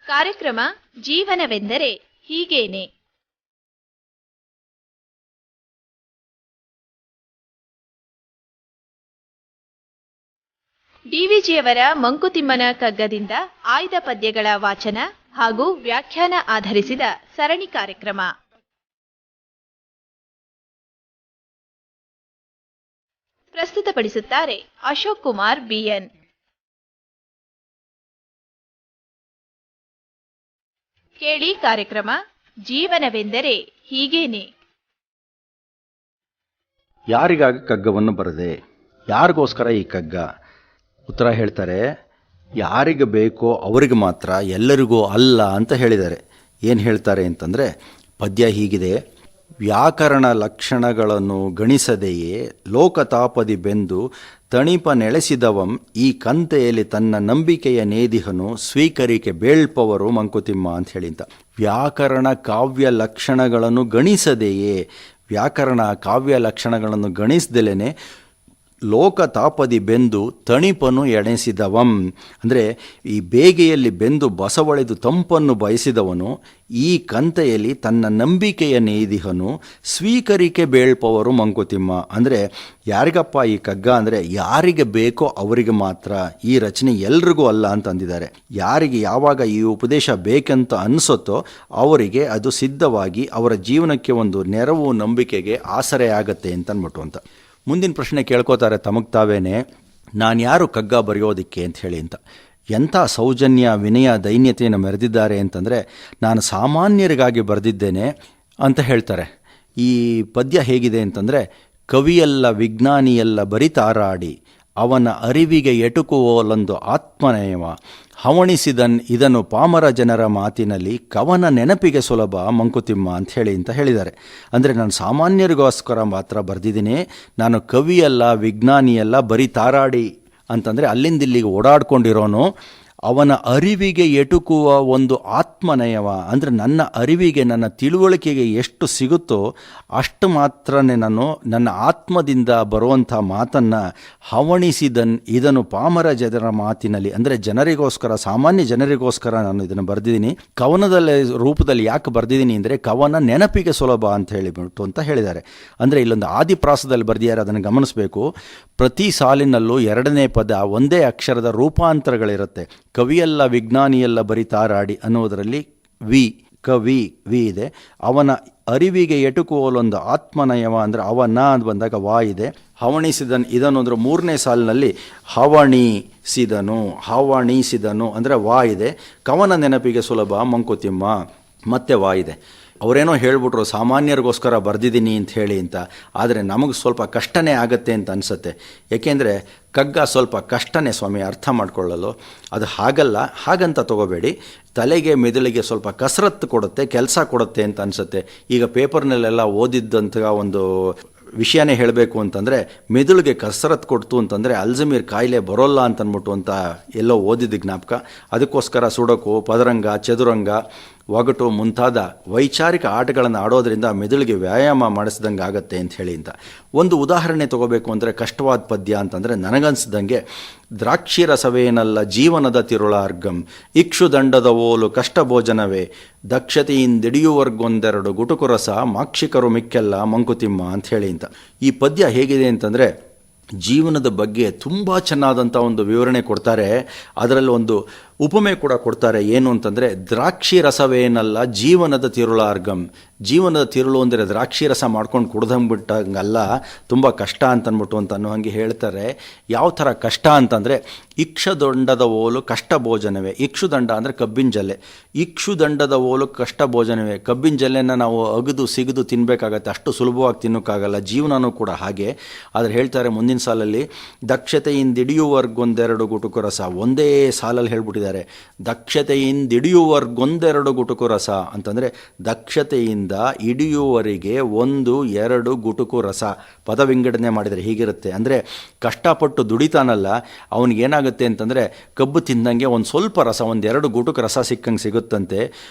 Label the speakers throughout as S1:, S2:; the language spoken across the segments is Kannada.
S1: ಕಾರ್ಯಕ್ರಮ ಜೀವನವೆಂದರೆ ಹೀಗೇನೆ. ಡಿವಿಜಿಯವರ ಮಂಕುತಿಮ್ಮನ ಕಗ್ಗದಿಂದ ಆಯ್ದ ಪದ್ಯಗಳ ವಾಚನ ಹಾಗೂ ವ್ಯಾಖ್ಯಾನ ಆಧರಿಸಿದ ಸರಣಿ ಕಾರ್ಯಕ್ರಮ. ಪ್ರಸ್ತುತಪಡಿಸುತ್ತಾರೆ ಅಶೋಕ್ ಕುಮಾರ್ ಬಿಎನ್. ಕೇಳಿ ಕಾರ್ಯಕ್ರಮ ಜೀವನವೆಂದರೆ ಹೀಗೇನೆ.
S2: ಯಾರಿಗಾಗಿ ಕಗ್ಗವನ್ನು ಬರದೆ? ಯಾರಿಗೋಸ್ಕರ ಈ ಕಗ್ಗ? ಉತ್ತರ ಹೇಳ್ತಾರೆ, ಯಾರಿಗೆ ಬೇಕೋ ಅವರಿಗೆ ಮಾತ್ರ, ಎಲ್ಲರಿಗೂ ಅಲ್ಲ ಅಂತ ಹೇಳಿದ್ದಾರೆ. ಏನು ಹೇಳ್ತಾರೆ ಅಂತಂದರೆ, ಪದ್ಯ ಹೀಗಿದೆ: ವ್ಯಾಕರಣ ಲಕ್ಷಣಗಳನ್ನು ಗಣಿಸದೆಯೇ ಲೋಕತಾಪದಿ ಬೆಂದು ತಣಿಪ ನೆಲೆಸಿದವಂ ಈ ಕಂತೆಯಲ್ಲಿ ತನ್ನ ನಂಬಿಕೆಯ ನೇದಿಹನು ಸ್ವೀಕರಿಕೆ ಬೇಳ್ಪವರು ಮಂಕುತಿಮ್ಮ ಅಂತ ಹೇಳಿಂತ. ವ್ಯಾಕರಣ ಕಾವ್ಯ ಲಕ್ಷಣಗಳನ್ನು ಗಣಿಸದೆಯೇ, ವ್ಯಾಕರಣ ಕಾವ್ಯ ಲಕ್ಷಣಗಳನ್ನು ಗಣಿಸದೆಲೇನೆ ಲೋಕತಾಪದಿ ಬೆಂದು ತಣಿಪನು ಎಣೆಸಿದವಂ ಅಂದರೆ ಈ ಬೇಗೆಯಲ್ಲಿ ಬೆಂದು ಬಸವಳೆದು ತಂಪನ್ನು ಬಯಸಿದವನು ಈ ಕಂತೆಯಲ್ಲಿ ತನ್ನ ನಂಬಿಕೆಯ ನೇದಿಹನು ಸ್ವೀಕರಿಕೆ ಬೇಳ್ಪವರು ಮಂಕುತಿಮ್ಮ. ಅಂದರೆ ಯಾರಿಗಪ್ಪ ಈ ಕಗ್ಗ ಅಂದರೆ, ಯಾರಿಗೆ ಬೇಕೋ ಅವರಿಗೆ ಮಾತ್ರ, ಈ ರಚನೆ ಎಲ್ರಿಗೂ ಅಲ್ಲ ಅಂತ ಅಂದಿದ್ದಾರೆ. ಯಾರಿಗೆ ಯಾವಾಗ ಈ ಉಪದೇಶ ಬೇಕಂತ ಅನಿಸುತ್ತೋ ಅವರಿಗೆ ಅದು ಸಿದ್ಧವಾಗಿ ಅವರ ಜೀವನಕ್ಕೆ ಒಂದು ನೆರವು, ನಂಬಿಕೆಗೆ ಆಸರೆ ಆಗತ್ತೆ ಅಂತ ಅಂದ್ಬಿಟ್ಟು ಅಂತ. ಮುಂದಿನ ಪ್ರಶ್ನೆ ಕೇಳ್ಕೋತಾರೆ ತಮಗೆ ತಾವೇನೆ, ನಾನು ಯಾರು ಕಗ್ಗ ಬರೆಯೋದಕ್ಕೆ ಅಂತ ಹೇಳಿ ಅಂತ. ಎಂಥ ಸೌಜನ್ಯ, ವಿನಯ, ದೈನ್ಯತೆಯನ್ನು ಮೆರೆದಿದ್ದಾರೆ ಅಂತಂದರೆ, ನಾನು ಸಾಮಾನ್ಯರಿಗಾಗಿ ಬರೆದಿದ್ದೇನೆ ಅಂತ ಹೇಳ್ತಾರೆ. ಈ ಪದ್ಯ ಹೇಗಿದೆ ಅಂತಂದರೆ, ಕವಿಯಲ್ಲ ವಿಜ್ಞಾನಿಯಲ್ಲ ಬರಿತಾರಾಡಿ ಅವನ ಅರಿವಿಗೆ ಎಟುಕುವೋಲೊಂದು ಆತ್ಮನಯವ ಹವಣಿಸಿದನ್ ಇದನ್ನು ಪಾಮರ ಜನರ ಮಾತಿನಲ್ಲಿ ಕವನ ನೆನಪಿಗೆ ಸುಲಭ ಮಂಕುತಿಮ್ಮ ಅಂತ ಹೇಳಿದ್ದಾರೆ. ಅಂದರೆ ನಾನು ಸಾಮಾನ್ಯರಿಗೋಸ್ಕರ ಮಾತ್ರ ಬರೆದಿದ್ದೀನಿ, ನಾನು ಕವಿಯಲ್ಲ ವಿಜ್ಞಾನಿಯಲ್ಲ ಬರೀ ತಾರಾಡಿ ಅಂತಂದರೆ ಅಲ್ಲಿಂದ ಇಲ್ಲಿಗೆ ಓಡಾಡ್ಕೊಂಡಿರೋನು, ಅವನ ಅರಿವಿಗೆ ಎಟುಕುವ ಒಂದು ಆತ್ಮನಯವ ಅಂದರೆ ನನ್ನ ಅರಿವಿಗೆ, ನನ್ನ ತಿಳುವಳಿಕೆಗೆ ಎಷ್ಟು ಸಿಗುತ್ತೋ ಅಷ್ಟು ಮಾತ್ರನೇ ನಾನು ನನ್ನ ಆತ್ಮದಿಂದ ಬರುವಂಥ ಮಾತನ್ನು ಹವಣಿಸಿದನ್ ಇದನ್ನು ಪಾಮರ ಜನರ ಮಾತಿನಲ್ಲಿ ಅಂದರೆ ಜನರಿಗೋಸ್ಕರ, ಸಾಮಾನ್ಯ ಜನರಿಗೋಸ್ಕರ ನಾನು ಇದನ್ನು ಬರೆದಿದ್ದೀನಿ. ಕವನದಲ್ಲಿ ರೂಪದಲ್ಲಿ ಯಾಕೆ ಬರೆದಿದ್ದೀನಿ ಅಂದರೆ ಕವನ ನೆನಪಿಗೆ ಸುಲಭ ಅಂತ ಹೇಳಿಬಿಟ್ಟು ಅಂತ ಹೇಳಿದ್ದಾರೆ. ಅಂದರೆ ಇಲ್ಲೊಂದು ಆದಿಪ್ರಾಸದಲ್ಲಿ ಬರೆದಿದ್ದಾರೆ, ಅದನ್ನು ಗಮನಿಸಬೇಕು. ಪ್ರತಿ ಸಾಲಿನಲ್ಲೂ ಎರಡನೇ ಪದ ಒಂದೇ ಅಕ್ಷರದ ರೂಪಾಂತರಗಳಿರುತ್ತೆ. ಕವಿಯಲ್ಲ ವಿಜ್ಞಾನಿಯಲ್ಲ ಬರೀ ತಾರಾಡಿ ಅನ್ನೋದರಲ್ಲಿ ಕವಿ ಇದೆ. ಅವನ ಅರಿವಿಗೆ ಎಟುಕುವಲೊಂದು ಆತ್ಮನಯವ ಅಂದರೆ ಅವನ ಅಂತ ಬಂದಾಗ ವಾ ಇದೆ. ಹವಣಿಸಿದನು ಇದನ್ನು ಅಂದರೆ ಮೂರನೇ ಸಾಲಿನಲ್ಲಿ ಹವಣಿಸಿದನು ಅಂದರೆ ವಾ ಇದೆ. ಕವನ ನೆನಪಿಗೆ ಸುಲಭ ಮಂಕುತಿಮ್ಮ ಮತ್ತೆ ವಾ ಇದೆ. ಅವರೇನೋ ಹೇಳ್ಬಿಟ್ರು ಸಾಮಾನ್ಯರಿಗೋಸ್ಕರ ಬರೆದಿದ್ದೀನಿ ಅಂತ ಹೇಳಿ ಅಂತ, ಆದರೆ ನಮಗೆ ಸ್ವಲ್ಪ ಕಷ್ಟನೇ ಆಗುತ್ತೆ ಅಂತ ಅನಿಸುತ್ತೆ. ಏಕೆಂದರೆ ಕಗ್ಗ ಸ್ವಲ್ಪ ಕಷ್ಟನೇ ಸ್ವಾಮಿ ಅರ್ಥ ಮಾಡ್ಕೊಳ್ಳಲು. ಅದು ಹಾಗಂತ ತಗೋಬೇಡಿ. ತಲೆಗೆ ಮೆದುಳಿಗೆ ಸ್ವಲ್ಪ ಕಸರತ್ತು ಕೊಡುತ್ತೆ, ಕೆಲಸ ಕೊಡುತ್ತೆ ಅಂತ ಅನಿಸುತ್ತೆ. ಈಗ ಪೇಪರ್ನಲ್ಲೆಲ್ಲ ಓದಿದ್ದಂಥ ಒಂದು ವಿಷಯನೇ ಹೇಳಬೇಕು ಅಂತಂದರೆ ಮೆದುಳಿಗೆ ಕಸರತ್ತು ಕೊಡ್ತು ಅಂತಂದರೆ ಅಲ್ಝಮೀರ್ ಕಾಯಿಲೆ ಬರೋಲ್ಲ ಅಂತನ್ಬಿಟ್ಟು ಅಂತ ಎಲ್ಲೋ ಓದಿದ್ದ ಜ್ಞಾಪಕ. ಅದಕ್ಕೋಸ್ಕರ ಸುಡೋಕು, ಪದರಂಗ, ಚದುರಂಗ, ಒಗಟು ಮುಂತಾದ ವೈಚಾರಿಕ ಆಟಗಳನ್ನು ಆಡೋದ್ರಿಂದ ಮೆದುಳಿಗೆ ವ್ಯಾಯಾಮ ಮಾಡಿಸ್ದಂಗೆ ಆಗತ್ತೆ ಅಂತ ಹೇಳಿ ಅಂತ. ಒಂದು ಉದಾಹರಣೆ ತಗೋಬೇಕು ಅಂದರೆ ಕಷ್ಟವಾದ ಪದ್ಯ ಅಂತಂದರೆ ನನಗನ್ಸ್ದಂಗೆ, ದ್ರಾಕ್ಷಿ ರಸವೇನಲ್ಲ ಜೀವನದ ತಿರುಳಾರ್ಗಂ ಇಕ್ಷುದಂಡದ ಓಲು ಕಷ್ಟ ಭೋಜನವೇ ದಕ್ಷತೆಯಿಂದಿಡಿಯುವರ್ಗೊಂದೆರಡು ಗುಟುಕು ರಸ ಮಾಕ್ಷಿಕರು ಮಿಕ್ಕೆಲ್ಲ ಮಂಕುತಿಮ್ಮ ಅಂತ ಹೇಳಿ ಅಂತ. ಈ ಪದ್ಯ ಹೇಗಿದೆ ಅಂತಂದರೆ ಜೀವನದ ಬಗ್ಗೆ ತುಂಬ ಚೆನ್ನಾದಂಥ ಒಂದು ವಿವರಣೆ ಕೊಡ್ತಾರೆ. ಅದರಲ್ಲಿ ಒಂದು ಉಪಮೆ ಕೂಡ ಕೊಡ್ತಾರೆ. ಏನು ಅಂತಂದರೆ, ದ್ರಾಕ್ಷಿ ರಸವೇನಲ್ಲ ಜೀವನದ ತಿರುಳಾರ್ಗಂ. ಜೀವನದ ತಿರುಳು ಅಂದರೆ ದ್ರಾಕ್ಷಿ ರಸ ಮಾಡ್ಕೊಂಡು ಕುಡ್ದಂಬಿಟ್ಟಂಗಲ್ಲ, ತುಂಬ ಕಷ್ಟ ಅಂತನ್ಬಿಟ್ಟು ಅಂತ ಅನ್ನೋ ಹಾಗೆ ಹೇಳ್ತಾರೆ. ಯಾವ ಥರ ಕಷ್ಟ ಅಂತಂದರೆ, ಇಕ್ಷುದಂಡದ ಓಲು ಕಷ್ಟ ಭೋಜನವೇ. ಇಕ್ಷುದಂಡ ಅಂದರೆ ಕಬ್ಬಿನ ಜಲ್ಲೆ. ಇಕ್ಷುದಂಡದ ಓಲು ಕಷ್ಟ ಭೋಜನವೇ. ಕಬ್ಬಿನ ಜಲ್ಲೆನ ನಾವು ಅಗದು ಸಿಗದು ತಿನ್ನಬೇಕಾಗತ್ತೆ, ಅಷ್ಟು ಸುಲಭವಾಗಿ ತಿನ್ನೋಕ್ಕಾಗಲ್ಲ. ಜೀವನನೂ ಕೂಡ ಹಾಗೆ. ಆದರೆ ಹೇಳ್ತಾರೆ ಮುಂದಿನ ಸಾಲಲ್ಲಿ, ದಕ್ಷತೆಯಿಂದಿಡಿಯುವರ್ಗೊಂದೆರಡು ಗುಟುಕು ರಸ. ಒಂದೇ ಸಾಲಲ್ಲಿ ಹೇಳ್ಬಿಟ್ಟಿದ್ದಾರೆ, ದಕ್ಷತೆಯಿಂದಿಡಿಯುವರ್ಗೊಂದೆರಡು ಗುಟುಕು ರಸ ಅಂತಂದರೆ ದಕ್ಷತೆಯಿಂದ ಹಿಡಿಯುವವರಿಗೆ 1-2 ಗುಟುಕು ರಸ. ಪದ ವಿಂಗಡಣೆ ಮಾಡಿದರೆ ಹೀಗಿರುತ್ತೆ. ಅಂದರೆ ಕಷ್ಟಪಟ್ಟು ದುಡಿತಾನಲ್ಲ ಅವನಿಗೇನಾಗುತ್ತೆ ಅಂತಂದರೆ ಕಬ್ಬು ತಿಂದಂಗೆ ಒಂದು ಸ್ವಲ್ಪ ರಸ, 1-2 ಗುಟುಕು ರಸ ಸಿಕ್ಕಂಗೆ ಸಿಗುತ್ತಂತೆ.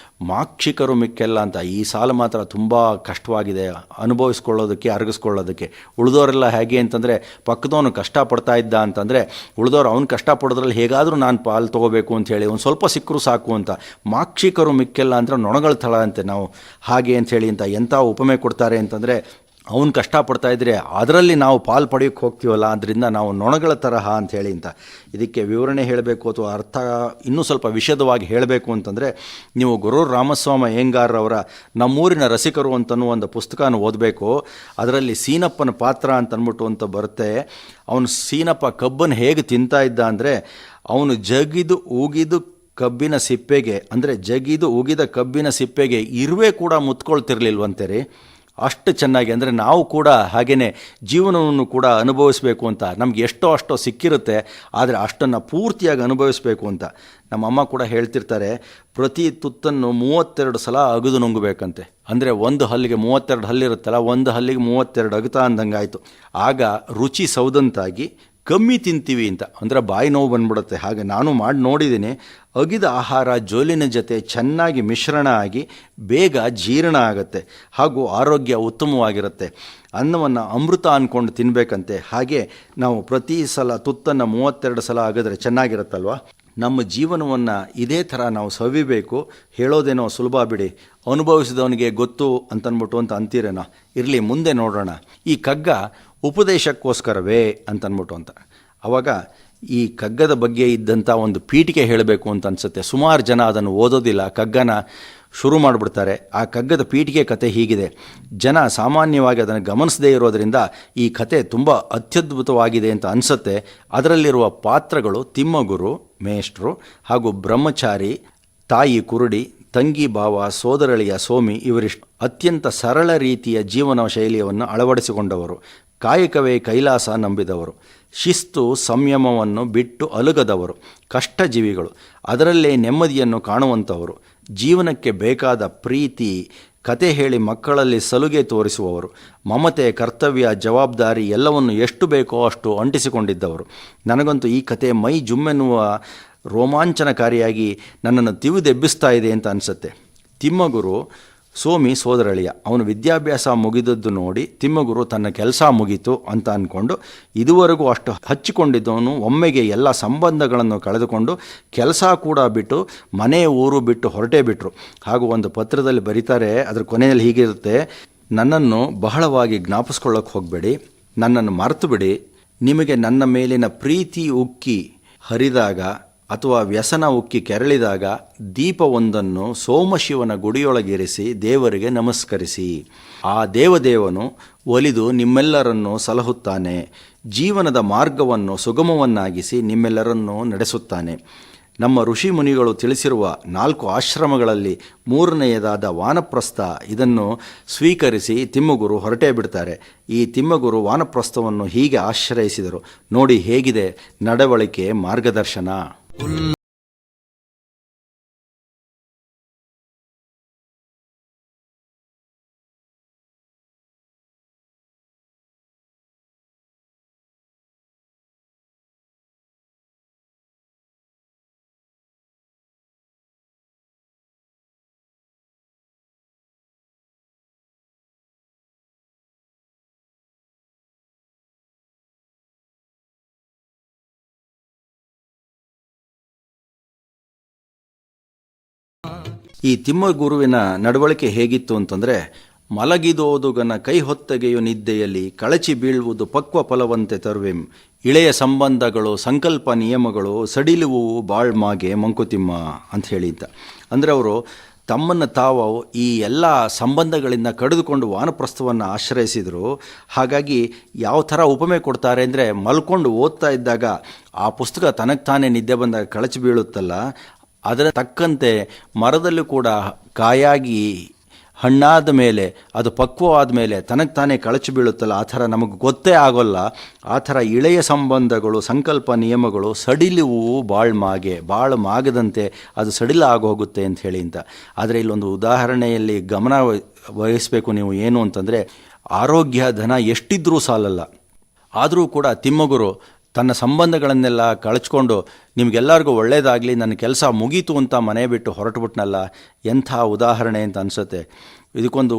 S2: ಮಾಕ್ಷಿಕರು ಮಿಕ್ಕೆಲ್ಲ ಅಂತ. ಈ ಸಾಲು ಮಾತ್ರ ತುಂಬ ಕಷ್ಟವಾಗಿದೆ ಅನುಭವಿಸ್ಕೊಳ್ಳೋದಕ್ಕೆ, ಅರಗಿಸ್ಕೊಳ್ಳೋದಕ್ಕೆ. ಉಳಿದವರೆಲ್ಲ ಹೇಗೆ ಅಂತಂದರೆ, ಪಕ್ಕದವನು ಕಷ್ಟಪಡ್ತಾ ಇದ್ದ ಅಂತಂದರೆ ಉಳಿದವ್ರು ಅವ್ನು ಕಷ್ಟಪಡೋದ್ರಲ್ಲಿ ಹೇಗಾದರೂ ನಾನು ಪಾಲು ತೊಗೋಬೇಕು ಅಂತ ಅಂಥೇಳಿ, ಒಂದು ಸ್ವಲ್ಪ ಸಿಕ್ಕರೂ ಸಾಕು ಅಂತ. ಮಾಕ್ಷಿಕರು ಮಿಕ್ಕೆಲ್ಲ ಅಂದರೆ ನೊಣಗಳ ಥಳ ಅಂತೆ ನಾವು, ಹಾಗೆ ಅಂಥೇಳಿ ಅಂತ ಎಂಥ ಉಪಮೆ ಕೊಡ್ತಾರೆ ಅಂತಂದರೆ, ಅವನು ಕಷ್ಟಪಡ್ತಾ ಇದ್ರೆ ಅದರಲ್ಲಿ ನಾವು ಪಾಲು ಪಡೆಯೋಕ್ಕೆ ಹೋಗ್ತೀವಲ್ಲ, ಅದರಿಂದ ನಾವು ನೊಣಗಳ ತರಹ ಅಂಥೇಳಿ ಅಂತ. ಇದಕ್ಕೆ ವಿವರಣೆ ಹೇಳಬೇಕು ಅಥವಾ ಅರ್ಥ ಇನ್ನೂ ಸ್ವಲ್ಪ ವಿಶದವಾಗಿ ಹೇಳಬೇಕು ಅಂತಂದರೆ, ನೀವು ಗುರು ರಾಮಸ್ವಾಮಿ ಅಯ್ಯಂಗಾರ್ರವರ ನಮ್ಮೂರಿನ ರಸಿಕರು ಅಂತನೂ ಒಂದು ಪುಸ್ತಕನ ಓದಬೇಕು. ಅದರಲ್ಲಿ ಸೀನಪ್ಪನ ಪಾತ್ರ ಅಂತ ಅಂದ್ಬಿಟ್ಟು ಅಂತ ಬರುತ್ತೆ. ಅವನು ಸೀನಪ್ಪ ಕಬ್ಬನ್ನು ಹೇಗೆ ತಿಂತಾ ಇದ್ದ ಅಂದರೆ, ಅವನು ಜಗಿದು ಉಗಿದು ಕಬ್ಬಿನ ಸಿಪ್ಪೆಗೆ, ಅಂದರೆ ಜಗಿದು ಉಗಿದ ಕಬ್ಬಿನ ಸಿಪ್ಪೆಗೆ ಇರುವೆ ಕೂಡ ಮುತ್ಕೊಳ್ತಿರ್ಲಿಲ್ವಂತೆ ರೀ. ಅಷ್ಟು ಚೆನ್ನಾಗಿ, ಅಂದರೆ ನಾವು ಕೂಡ ಹಾಗೆಯೇ ಜೀವನವನ್ನು ಕೂಡ ಅನುಭವಿಸಬೇಕು ಅಂತ. ನಮ್ಗೆ ಅಷ್ಟೋ ಸಿಕ್ಕಿರುತ್ತೆ, ಆದರೆ ಅಷ್ಟನ್ನು ಪೂರ್ತಿಯಾಗಿ ಅನುಭವಿಸಬೇಕು ಅಂತ. ನಮ್ಮಮ್ಮ ಕೂಡ ಹೇಳ್ತಿರ್ತಾರೆ, ಪ್ರತಿ ತುತ್ತನ್ನು 32 ಸಲ ಅಗದು ನುಂಗಬೇಕಂತೆ. ಅಂದರೆ ಒಂದು ಹಲ್ಲಿಗೆ 32 ಹಲ್ಲಿರುತ್ತಲ್ಲ, ಒಂದು ಹಲ್ಲಿಗೆ 32 ಅಗತ ಅಂದಂಗಾಯಿತು. ಆಗ ರುಚಿ ಸೌದಂತಾಗಿ ಕಮ್ಮಿ ತಿಂತೀವಿ ಅಂತ, ಅಂದರೆ ಬಾಯಿ ನೋವು ಬಂದ್ಬಿಡುತ್ತೆ. ಹಾಗೆ ನಾನು ಮಾಡಿ ನೋಡಿದ್ದೀನಿ. ಅಗಿದ ಆಹಾರ ಜೋಲಿನ ಜೊತೆ ಚೆನ್ನಾಗಿ ಮಿಶ್ರಣ ಆಗಿ ಬೇಗ ಜೀರ್ಣ ಆಗುತ್ತೆ, ಹಾಗೂ ಆರೋಗ್ಯ ಉತ್ತಮವಾಗಿರುತ್ತೆ. ಅನ್ನವನ್ನು ಅಮೃತ ಅಂದ್ಕೊಂಡು ತಿನ್ನಬೇಕಂತೆ. ಹಾಗೆ ನಾವು ಪ್ರತಿ ಸಲ ತುತ್ತನ್ನು 32 ಸಲ ಅಗಿದ್ರೆ ಚೆನ್ನಾಗಿರುತ್ತಲ್ವ. ನಮ್ಮ ಜೀವನವನ್ನು ಇದೇ ಥರ ನಾವು ಸವಿಬೇಕು. ಹೇಳೋದೇನೋ ಸುಲಭ ಬಿಡಿ, ಅನುಭವಿಸಿದವನಿಗೆ ಗೊತ್ತು ಅಂತನ್ಬಿಟ್ಟು ಅಂತ ಅಂತೀರೇನೋ. ಇರಲಿ, ಮುಂದೆ ನೋಡೋಣ. ಈ ಕಗ್ಗ ಉಪದೇಶಕ್ಕೋಸ್ಕರವೇ ಅಂತನ್ಬಿಟ್ಟು ಅಂತ. ಆವಾಗ ಈ ಕಗ್ಗದ ಬಗ್ಗೆ ಇದ್ದಂಥ ಒಂದು ಪೀಠಿಕೆ ಹೇಳಬೇಕು ಅಂತ ಅನಿಸುತ್ತೆ. ಸುಮಾರು ಜನ ಅದನ್ನು ಓದೋದಿಲ್ಲ, ಕಗ್ಗನ ಶುರು ಮಾಡಿಬಿಡ್ತಾರೆ. ಆ ಕಗ್ಗದ ಪೀಠಿಕೆ ಕತೆ ಹೀಗಿದೆ. ಜನ ಸಾಮಾನ್ಯವಾಗಿ ಅದನ್ನು ಗಮನಿಸದೇ ಇರೋದರಿಂದ ಈ ಕತೆ ತುಂಬ ಅತ್ಯದ್ಭುತವಾಗಿದೆ ಅಂತ ಅನಿಸುತ್ತೆ. ಅದರಲ್ಲಿರುವ ಪಾತ್ರಗಳು ತಿಮ್ಮಗುರು ಮೇಷ್ಟ್ರು, ಹಾಗೂ ಬ್ರಹ್ಮಚಾರಿ, ತಾಯಿ ಕುರುಡಿ, ತಂಗಿ ಭಾವ, ಸೋದರಳಿಯ ಸೋಮಿ ಇವರಿಷ್ಟು ಅತ್ಯಂತ ಸರಳ ರೀತಿಯ ಜೀವನ ಶೈಲಿಯನ್ನು ಅಳವಡಿಸಿಕೊಂಡವರು. ಕಾಯಕವೇ ಕೈಲಾಸ ನಂಬಿದವರು, ಶಿಸ್ತು ಸಂಯಮವನ್ನು ಬಿಟ್ಟು ಅಲುಗದವರು, ಕಷ್ಟಜೀವಿಗಳು, ಅದರಲ್ಲೇ ನೆಮ್ಮದಿಯನ್ನು ಕಾಣುವಂಥವರು, ಜೀವನಕ್ಕೆ ಬೇಕಾದ ಪ್ರೀತಿ ಕತೆ ಹೇಳಿ ಮಕ್ಕಳಲ್ಲಿ ಸಲುಗೆ ತೋರಿಸುವವರು, ಮಮತೆ, ಕರ್ತವ್ಯ, ಜವಾಬ್ದಾರಿ ಎಲ್ಲವನ್ನು ಎಷ್ಟು ಬೇಕೋ ಅಷ್ಟು ಅಂಟಿಸಿಕೊಂಡಿದ್ದವರು. ನನಗಂತೂ ಈ ಕತೆ ಮೈ ಜುಮ್ಮೆನ್ನುವ ರೋಮಾಂಚನಕಾರಿಯಾಗಿ ನನ್ನನ್ನು ತಿವಿದೆಬ್ಬಿಸ್ತಾ ಇದೆ ಅಂತ ಅನಿಸುತ್ತೆ. ತಿಮ್ಮಗುರು ಸೋಮಿ ಸೋದರಳಿಯ, ಅವನು ವಿದ್ಯಾಭ್ಯಾಸ ಮುಗಿದದ್ದು ನೋಡಿ ತಿಮ್ಮಗುರು ತನ್ನ ಕೆಲಸ ಮುಗೀತು ಅಂತ ಅಂದ್ಕೊಂಡು ಇದುವರೆಗೂ ಅಷ್ಟು ಹಚ್ಚಿಕೊಂಡಿದ್ದವನು ಒಮ್ಮೆಗೆ ಎಲ್ಲ ಸಂಬಂಧಗಳನ್ನು ಕಳೆದುಕೊಂಡು ಕೆಲಸ ಕೂಡ ಬಿಟ್ಟು ಮನೆ ಊರು ಬಿಟ್ಟು ಹೊರಟೇ ಬಿಟ್ಟರು. ಹಾಗೂ ಒಂದು ಪತ್ರದಲ್ಲಿ ಬರೀತಾರೆ, ಅದರ ಕೊನೆಯಲ್ಲಿ ಹೀಗಿರುತ್ತೆ: ನನ್ನನ್ನು ಬಹಳವಾಗಿ ಜ್ಞಾಪಿಸ್ಕೊಳ್ಳೋಕೆ ಹೋಗಬೇಡಿ, ನನ್ನನ್ನು ಮರೆತು ಬಿಡಿ. ನಿಮಗೆ ನನ್ನ ಮೇಲಿನ ಪ್ರೀತಿ ಉಕ್ಕಿ ಹರಿದಾಗ ಅಥವಾ ವ್ಯಸನ ಉಕ್ಕಿ ಕೆರಳಿದಾಗ ದೀಪವೊಂದನ್ನು ಸೋಮಶಿವನ ಗುಡಿಯೊಳಗಿರಿಸಿ ದೇವರಿಗೆ ನಮಸ್ಕರಿಸಿ. ಆ ದೇವದೇವನು ಒಲಿದು ನಿಮ್ಮೆಲ್ಲರನ್ನು ಸಲಹುತ್ತಾನೆ, ಜೀವನದ ಮಾರ್ಗವನ್ನು ಸುಗಮವನ್ನಾಗಿಸಿ ನಿಮ್ಮೆಲ್ಲರನ್ನು ನಡೆಸುತ್ತಾನೆ. ನಮ್ಮ ಋಷಿ ಮುನಿಗಳು ತಿಳಿಸಿರುವ 4 ಆಶ್ರಮಗಳಲ್ಲಿ 3ನೆಯದಾದ ವಾನಪ್ರಸ್ಥ, ಇದನ್ನು ಸ್ವೀಕರಿಸಿ ತಿಮ್ಮಗುರು ಹೊರಟೇ ಬಿಡ್ತಾರೆ. ಈ ತಿಮ್ಮಗುರು ವಾನಪ್ರಸ್ಥವನ್ನು ಹೀಗೆ ಆಶ್ರಯಿಸಿದರು. ನೋಡಿ ಹೇಗಿದೆ ನಡವಳಿಕೆ, ಮಾರ್ಗದರ್ಶನ. ಈ ತಿಮ್ಮಗುರುವಿನ ನಡವಳಿಕೆ ಹೇಗಿತ್ತು ಅಂತಂದರೆ, ಮಲಗಿದೋದುಗನ ಕೈ ಹೊತ್ತಗೆಯು ನಿದ್ದೆಯಲ್ಲಿ ಕಳಚಿ ಬೀಳುವುದು ಪಕ್ವ ಫಲವಂತೆ ತರುವೆಂ, ಇಳೆಯ ಸಂಬಂಧಗಳು ಸಂಕಲ್ಪ ನಿಯಮಗಳು ಸಡಿಲುವು ಬಾಳ್ಮಾಗೆ ಮಂಕುತಿಮ್ಮ ಅಂತ ಹೇಳಿದ್ದ. ಅಂದರೆ ಅವರು ತಮ್ಮನ್ನು ತಾವು ಈ ಎಲ್ಲ ಸಂಬಂಧಗಳಿಂದ ಕಡಿದುಕೊಂಡು ವಾನಪ್ರಸ್ಥವನ್ನು ಆಶ್ರಯಿಸಿದರು. ಹಾಗಾಗಿ ಯಾವ ಥರ ಉಪಮೆ ಕೊಡ್ತಾರೆ ಅಂದರೆ, ಮಲ್ಕೊಂಡು ಓದ್ತಾ ಇದ್ದಾಗ ಆ ಪುಸ್ತಕ ತನಗೆ ತಾನೇ ನಿದ್ದೆ ಬಂದಾಗ ಕಳಚಿ ಬೀಳುತ್ತಲ್ಲ, ಅದರ ತಕ್ಕಂತೆ ಮರದಲ್ಲೂ ಕೂಡ ಕಾಯಾಗಿ ಹಣ್ಣಾದ ಮೇಲೆ ಅದು ಪಕ್ವವಾದ ಮೇಲೆ ತನಗೆ ತಾನೇ ಕಳಚಿ ಬೀಳುತ್ತಲ್ಲ, ಆ ಥರ ನಮಗೆ ಗೊತ್ತೇ ಆಗೋಲ್ಲ. ಆ ಥರ ಇಳೆಯ ಸಂಬಂಧಗಳು ಸಂಕಲ್ಪ ನಿಯಮಗಳು ಸಡಿಲುವು ಬಾಳು ಮಾಗದಂತೆ ಅದು ಸಡಿಲ ಆಗೋಗುತ್ತೆ ಅಂತ ಹೇಳಿ ಅಂತ. ಆದರೆ ಇಲ್ಲೊಂದು ಉದಾಹರಣೆಯಲ್ಲಿ ಗಮನ ವಹಿಸಬೇಕು ನೀವು, ಏನು ಅಂತಂದರೆ, ಆರೋಗ್ಯ ಧನ ಎಷ್ಟಿದ್ರೂ ಸಾಲಲ್ಲ. ಆದರೂ ಕೂಡ ತಿಮ್ಮಗುರು ತನ್ನ ಸಂಬಂಧಗಳನ್ನೆಲ್ಲ ಕಳಚ್ಕೊಂಡು ನಿಮಗೆಲ್ಲರಿಗೂ ಒಳ್ಳೆಯದಾಗಲಿ, ನನ್ನ ಕೆಲಸ ಮುಗೀತು ಅಂತ ಮನೆ ಬಿಟ್ಟು ಹೊರಟುಬಿಟ್ನಲ್ಲ, ಎಂಥ ಉದಾಹರಣೆ ಅಂತ ಅನಿಸುತ್ತೆ. ಇದಕ್ಕೊಂದು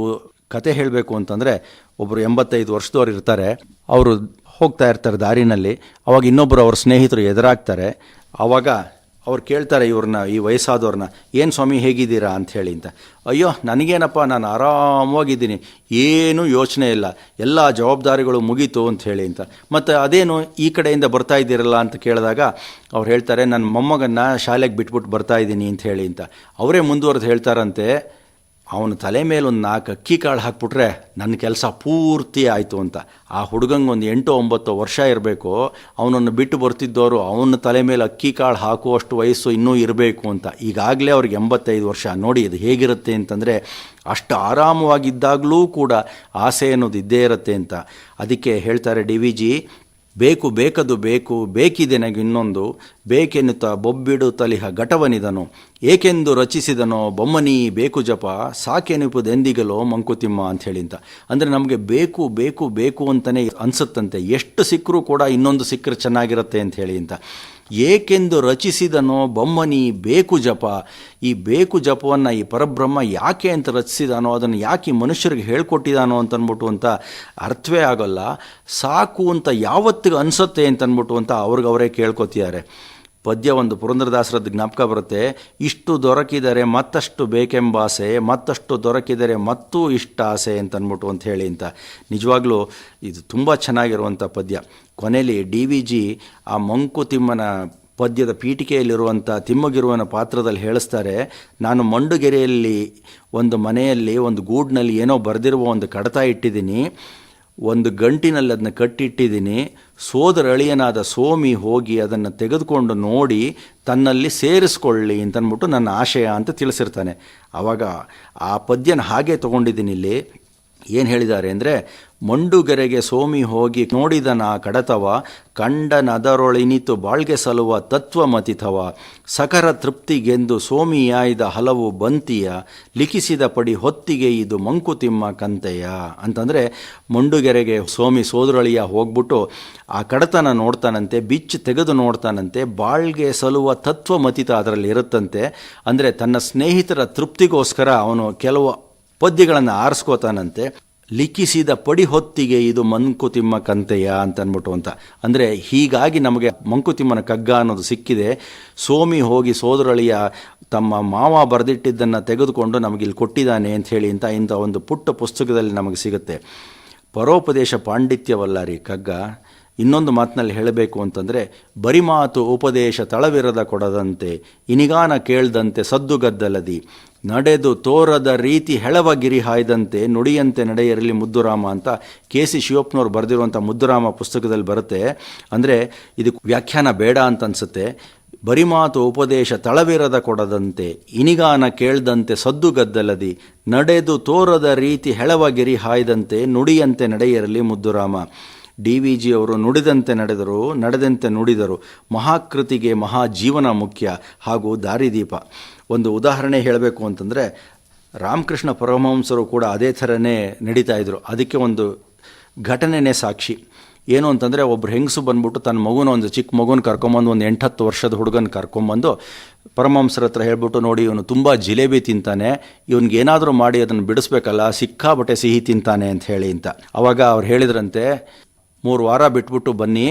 S2: ಕತೆ ಹೇಳಬೇಕು ಅಂತಂದರೆ, ಒಬ್ಬರು 85 ವರ್ಷದವ್ರು ಇರ್ತಾರೆ. ಅವರು ಹೋಗ್ತಾ ಇರ್ತಾರೆ ದಾರಿನಲ್ಲಿ. ಅವಾಗ ಇನ್ನೊಬ್ಬರು ಅವ್ರ ಸ್ನೇಹಿತರು ಎದುರಾಗ್ತಾರೆ. ಆವಾಗ ಅವ್ರು ಕೇಳ್ತಾರೆ ಇವ್ರನ್ನ, ಈ ವಯಸ್ಸಾದವ್ರನ್ನ, ಏನು ಸ್ವಾಮಿ ಹೇಗಿದ್ದೀರಾ ಅಂತ ಹೇಳಿ ಅಂತ. ಅಯ್ಯೋ ನನಗೇನಪ್ಪ, ನಾನು ಆರಾಮವಾಗಿದ್ದೀನಿ, ಏನೂ ಯೋಚನೆ ಇಲ್ಲ, ಎಲ್ಲ ಜವಾಬ್ದಾರಿಗಳು ಮುಗೀತು ಅಂತ ಹೇಳಿ ಅಂತ. ಮತ್ತು ಅದೇನು ಈ ಕಡೆಯಿಂದ ಬರ್ತಾ ಇದ್ದೀರಲ್ಲ ಅಂತ ಕೇಳಿದಾಗ ಅವ್ರು ಹೇಳ್ತಾರೆ, ನನ್ನ ಮೊಮ್ಮಗನ್ನ ಶಾಲೆಗೆ ಬಿಟ್ಬಿಟ್ಟು ಬರ್ತಾ ಇದ್ದೀನಿ ಅಂತ ಹೇಳಿ ಅಂತ. ಅವರೇ ಮುಂದುವರೆದು ಹೇಳ್ತಾರಂತೆ, ಅವನ ತಲೆ ಮೇಲೆ ಒಂದು 4 ಅಕ್ಕಿ ಕಾಳು ಹಾಕ್ಬಿಟ್ರೆ ನನ್ನ ಕೆಲಸ ಪೂರ್ತಿ ಆಯಿತು ಅಂತ. ಆ ಹುಡುಗಂಗೆ ಒಂದು 8-9 ವರ್ಷ ಇರಬೇಕು, ಅವನನ್ನು ಬಿಟ್ಟು ಬರ್ತಿದ್ದವರು ಅವನ ತಲೆ ಮೇಲೆ ಅಕ್ಕಿ ಕಾಳು ಹಾಕುವಷ್ಟು ವಯಸ್ಸು ಇನ್ನೂ ಇರಬೇಕು ಅಂತ. ಈಗಾಗಲೇ ಅವ್ರಿಗೆ 85 ವರ್ಷ. ನೋಡಿ ಇದು ಹೇಗಿರುತ್ತೆ ಅಂತಂದರೆ, ಅಷ್ಟು ಆರಾಮವಾಗಿದ್ದಾಗಲೂ ಕೂಡ ಆಸೆ ಅನ್ನೋದು ಇದ್ದೇ ಇರುತ್ತೆ ಅಂತ. ಅದಕ್ಕೆ ಹೇಳ್ತಾರೆ ಡಿ ವಿ ಜಿ, ಬೇಕು ಬೇಕದು ಬೇಕು, ಬೇಕಿದೆ ನನಗೆ ಇನ್ನೊಂದು, ಬೇಕೆನ್ನುತ್ತಾ ಬೊಬ್ಬಿಡು ತಲಿಹ ಘಟವನಿದನು, ಏಕೆಂದು ರಚಿಸಿದನೋ ಬೊಮ್ಮನಿ ಬೇಕು ಜಪ, ಸಾಕೆನಿಪುದೆಂದಿಗಲೋ ಮಂಕುತಿಮ್ಮ ಅಂತ ಹೇಳಿ ಅಂತ. ಅಂದರೆ ನಮಗೆ ಬೇಕು ಬೇಕು ಬೇಕು ಅಂತಲೇ ಅನಿಸುತ್ತಂತೆ, ಎಷ್ಟು ಸಿಕ್ಕರೂ ಕೂಡ ಇನ್ನೊಂದು ಸಿಕ್ಕರೆ ಚೆನ್ನಾಗಿರುತ್ತೆ ಅಂತ ಹೇಳಿ ಅಂತ. ಏಕೆಂದು ರಚಿಸಿದನೋ ಬೊಮ್ಮನಿ ಬೇಕು ಜಪ, ಈ ಬೇಕು ಜಪವನ್ನು ಈ ಪರಬ್ರಹ್ಮ ಯಾಕೆ ಅಂತ ರಚಿಸಿದಾನೋ, ಅದನ್ನು ಯಾಕೆ ಈ ಮನುಷ್ಯರಿಗೆ ಹೇಳ್ಕೊಟ್ಟಿದ್ದಾನೋ ಅಂತನ್ಬಿಟ್ಟು ಅಂತ ಅರ್ಥವೇ ಆಗೋಲ್ಲ. ಸಾಕು ಅಂತ ಯಾವತ್ತಿಗೆ ಅನಿಸುತ್ತೆ ಅಂತನ್ಬಿಟ್ಟು ಅಂತ ಅವ್ರಿಗವರೇ ಕೇಳ್ಕೊತಿದ್ದಾರೆ. ಪದ್ಯ ಒಂದು ಪುರಂದರದಾಸರದ್ದು ಜ್ಞಾಪಕ ಬರುತ್ತೆ, ಇಷ್ಟು ದೊರಕಿದರೆ ಮತ್ತಷ್ಟು ಬೇಕೆಂಬಾಸೆ, ಮತ್ತಷ್ಟು ದೊರಕಿದರೆ ಮತ್ತೂ ಇಷ್ಟ ಆಸೆ ಅಂತನ್ಬಿಟ್ಟು ಅಂತ ಹೇಳಿ ಅಂತ. ನಿಜವಾಗ್ಲೂ ಇದು ತುಂಬ ಚೆನ್ನಾಗಿರುವಂಥ ಪದ್ಯ. ಕೊನೆಯಲ್ಲಿ ಡಿ ವಿ ಜಿ ಆ ಮಂಕುತಿಮ್ಮನ ಪದ್ಯದ ಪೀಠಿಕೆಯಲ್ಲಿರುವಂಥ ತಿಮ್ಮಗಿರುವನ ಪಾತ್ರದಲ್ಲಿ ಹೇಳಿಸ್ತಾರೆ, ನಾನು ಮಂಡುಗೆರೆಯಲ್ಲಿ ಒಂದು ಮನೆಯಲ್ಲಿ ಒಂದು ಗೂಡಿನಲ್ಲಿ ಏನೋ ಬರೆದಿರುವ ಒಂದು ಕಡತ ಇಟ್ಟಿದ್ದೀನಿ, ಒಂದು ಗಂಟಿನಲ್ಲಿ ಅದನ್ನ ಕಟ್ಟಿಟ್ಟಿದ್ದೀನಿ, ಸೋದರ ಅಳಿಯನಾದ ಸೋಮಿ ಹೋಗಿ ಅದನ್ನು ತೆಗೆದುಕೊಂಡು ನೋಡಿ ತನ್ನಲ್ಲಿ ಸೇರಿಸ್ಕೊಳ್ಳಿ ಅಂತನ್ಬಿಟ್ಟು ನನ್ನ ಆಶಯ ಅಂತ ತಿಳಿಸಿರ್ತಾನೆ. ಆವಾಗ ಆ ಪದ್ಯನ ಹಾಗೆ ತೊಗೊಂಡಿದ್ದೀನಿ. ಇಲ್ಲಿ ಏನು ಹೇಳಿದ್ದಾರೆ ಅಂದರೆ, ಮಂಡುಗೆರೆಗೆ ಸೋಮಿ ಹೋಗಿ ನೋಡಿದನ ಕಡತವ, ಕಂಡನದರೊಳಿನಿತು ಬಾಳ್ಗೆ ಸಲುವ ತತ್ವಮತಿಥವ, ಸಕರ ತೃಪ್ತಿಗೆಂದು ಸೋಮಿಯಾಯ್ದ ಹಲವು ಬಂತಿಯ, ಲಿಖಿಸಿದ ಪಡಿ ಹೊತ್ತಿಗೆ ಇದು ಮಂಕುತಿಮ್ಮ ಕಂತೆಯ ಅಂತಂದರೆ, ಮಂಡುಗೆರೆಗೆ ಸೋಮಿ ಸೋದರಳಿಯ ಹೋಗ್ಬಿಟ್ಟು ಆ ಕಡತನ ನೋಡ್ತಾನಂತೆ, ಬಿಚ್ಚು ತೆಗೆದು ನೋಡ್ತಾನಂತೆ, ಬಾಳ್ಗೆ ಸಲುವ ತತ್ವಮತಿತ ಅದರಲ್ಲಿ ಇರುತ್ತಂತೆ. ಅಂದರೆ ತನ್ನ ಸ್ನೇಹಿತರ ತೃಪ್ತಿಗೋಸ್ಕರ ಅವನು ಕೆಲವು ಪದ್ಯಗಳನ್ನು ಆರಿಸ್ಕೋತಾನಂತೆ. ಲಿಖಿಸಿದ ಪಡಿ ಹೊತ್ತಿಗೆ ಇದು ಮಂಕುತಿಮ್ಮ ಕಂತೆಯ ಅಂತನ್ಬಿಟ್ಟು ಅಂತ. ಅಂದರೆ ಹೀಗಾಗಿ ನಮಗೆ ಮಂಕುತಿಮ್ಮನ ಕಗ್ಗ ಅನ್ನೋದು ಸಿಕ್ಕಿದೆ. ಸೋಮಿ ಹೋಗಿ ಸೋದರಳಿಯ ತಮ್ಮ ಮಾವ ಬರೆದಿಟ್ಟಿದ್ದನ್ನು ತೆಗೆದುಕೊಂಡು ನಮಗಿಲ್ಲಿ ಕೊಟ್ಟಿದ್ದಾನೆ ಅಂಥೇಳಿ ಇಂಥ ಒಂದು ಪುಟ್ಟ ಪುಸ್ತಕದಲ್ಲಿ ನಮಗೆ ಸಿಗುತ್ತೆ. ಪರೋಪದೇಶ ಪಾಂಡಿತ್ಯವಲ್ಲ ರೀ ಕಗ್ಗ. ಇನ್ನೊಂದು ಮಾತಿನಲ್ಲಿ ಹೇಳಬೇಕು ಅಂತಂದರೆ, ಬರಿ ಮಾತು ಉಪದೇಶ ತಳವಿರದ ಕೊಡದಂತೆ, ಇನಿಗಾನ ಕೇಳ್ದಂತೆ ಸದ್ದುಗದ್ದಲದಿ, ನಡೆದು ತೋರದ ರೀತಿ ಹೆಳವಗಿರಿ ಹಾಯ್ದಂತೆ, ನುಡಿಯಂತೆ ನಡೆಯಿರಲಿ ಮುದ್ದುರಾಮ ಅಂತ ಕೆ.ಸಿ. ಶಿವಪ್ಪನವ್ರು ಬರೆದಿರುವಂಥ ಮುದ್ದುರಾಮ ಪುಸ್ತಕದಲ್ಲಿ ಬರುತ್ತೆ. ಅಂದರೆ ಇದಕ್ಕೆ ವ್ಯಾಖ್ಯಾನ ಬೇಡ ಅಂತ ಅನಿಸುತ್ತೆ. ಬರಿ ಮಾತು ಉಪದೇಶ ತಳವಿರದ ಕೊಡದಂತೆ, ಇನಿಗಾನ ಕೇಳ್ದಂತೆ ಸದ್ದುಗದ್ದಲದಿ, ನಡೆದು ತೋರದ ರೀತಿ ಹೆಳವಗಿರಿ ಹಾಯ್ದಂತೆ, ನುಡಿಯಂತೆ ನಡೆಯಿರಲಿ ಮುದ್ದುರಾಮ. ಡಿ ವಿ ಜಿ ಅವರು ನುಡಿದಂತೆ ನಡೆದರು, ನಡೆದಂತೆ ನುಡಿದರು. ಮಹಾಕೃತಿಗೆ ಮಹಾಜೀವನ ಮುಖ್ಯ ಹಾಗೂ ದಾರಿದೀಪ. ಒಂದು ಉದಾಹರಣೆ ಹೇಳಬೇಕು ಅಂತಂದರೆ, ರಾಮಕೃಷ್ಣ ಪರಮಹಂಸರು ಕೂಡ ಅದೇ ಥರನೇ ನಡೀತಾ ಇದ್ರು. ಅದಕ್ಕೆ ಒಂದು ಘಟನೆನೇ ಸಾಕ್ಷಿ. ಏನು ಅಂತಂದರೆ, ಒಬ್ಬರು ಹೆಂಗಸು ಬಂದ್ಬಿಟ್ಟು ತನ್ನ ಮಗುನ, ಒಂದು ಚಿಕ್ಕ ಮಗುನ ಕರ್ಕೊಂಬಂದು, ಒಂದು 8-10 ವರ್ಷದ ಹುಡುಗನ ಕರ್ಕೊಂಬಂದು ಪರಮಹಂಸರ ಹತ್ರ ಹೇಳ್ಬಿಟ್ಟು, ನೋಡಿ ಇವನು ತುಂಬ ಜಿಲೇಬಿ ತಿಂತಾನೆ, ಇವನಿಗೇನಾದರೂ ಮಾಡಿ ಅದನ್ನು ಬಿಡಿಸ್ಬೇಕಲ್ಲ, ಸಿಕ್ಕಾಬಟ್ಟೆ ಸಿಹಿ ತಿಂತಾನೆ ಅಂತ ಹೇಳಿ ಅಂತ. ಆವಾಗ ಅವ್ರು ಹೇಳಿದ್ರಂತೆ, 3 ವಾರ ಬಿಟ್ಬಿಟ್ಟು ಬನ್ನಿ,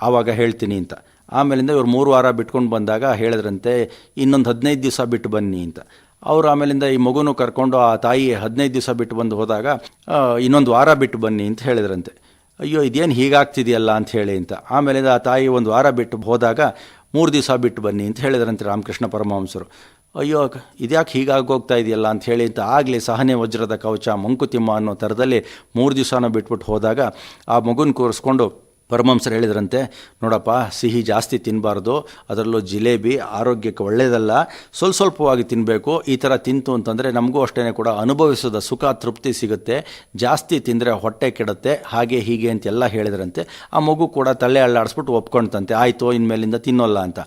S2: ಆವಾಗ ಹೇಳ್ತೀನಿ ಅಂತ. ಆಮೇಲಿಂದ ಇವ್ರು 3 ವಾರ ಬಿಟ್ಕೊಂಡು ಬಂದಾಗ ಹೇಳಿದ್ರಂತೆ, ಇನ್ನೊಂದು 15 ದಿವಸ ಬಿಟ್ಟು ಬನ್ನಿ ಅಂತ. ಅವರು ಆಮೇಲಿಂದ ಈ ಮಗುನು ಕರ್ಕೊಂಡು ಆ ತಾಯಿ 15 ದಿವಸ ಬಿಟ್ಟು ಬಂದು ಹೋದಾಗ, ಇನ್ನೊಂದು ವಾರ ಬಿಟ್ಟು ಬನ್ನಿ ಅಂತ ಹೇಳಿದ್ರಂತೆ. ಅಯ್ಯೋ ಇದೇನು ಹೀಗಾಗ್ತಿದೆಯಲ್ಲ ಅಂತ ಹೇಳಿ ಅಂತ. ಆಮೇಲಿಂದ ಆ ತಾಯಿ 1 ವಾರ ಬಿಟ್ಟು ಹೋದಾಗ 3 ದಿವಸ ಬಿಟ್ಟು ಬನ್ನಿ ಅಂತ ಹೇಳಿದ್ರಂತೆ ರಾಮಕೃಷ್ಣ ಪರಮಹಂಸರು. ಅಯ್ಯೋ ಇದ್ಯಾಕೆ ಹೀಗಾಗೋಗ್ತಾ ಇದೆಯಲ್ಲ ಅಂತ ಹೇಳಿ ಅಂತ ಆಗಲಿ ಸಹನೆ ವಜ್ರದ ಕವಚ ಮಂಕುತಿಮ್ಮ ಅನ್ನೋ ಥರದಲ್ಲಿ 3 ದಿವಸನೂ ಬಿಟ್ಬಿಟ್ಟು ಹೋದಾಗ ಆ ಮಗುನ ಕೂರಿಸ್ಕೊಂಡು ಪರಮಹಂಸರು ಹೇಳಿದ್ರಂತೆ, ನೋಡಪ್ಪ ಸಿಹಿ ಜಾಸ್ತಿ ತಿನ್ನಬಾರ್ದು, ಅದರಲ್ಲೂ ಜಿಲೇಬಿ ಆರೋಗ್ಯಕ್ಕೆ ಒಳ್ಳೆಯದಲ್ಲ, ಸ್ವಲ್ಪವಾಗಿ ತಿನ್ನಬೇಕು. ಈ ಥರ ತಿಂತು ಅಂತಂದರೆ ನಮಗೂ ಅಷ್ಟೇ ಕೂಡ ಅನುಭವಿಸೋದ ಸುಖ ತೃಪ್ತಿ ಸಿಗುತ್ತೆ, ಜಾಸ್ತಿ ತಿಂದರೆ ಹೊಟ್ಟೆ ಕೆಡುತ್ತೆ, ಹಾಗೆ ಹೀಗೆ ಅಂತೆಲ್ಲ ಹೇಳಿದ್ರಂತೆ. ಆ ಮಗು ಕೂಡ ತಲೆ ಅಳ್ಳಾಡಿಸ್ಬಿಟ್ಟು ಒಪ್ಕೊಳ್ತಂತೆ, ಆಯಿತು ಇನ್ಮೇಲಿಂದ ತಿನ್ನೋಲ್ಲ ಅಂತ.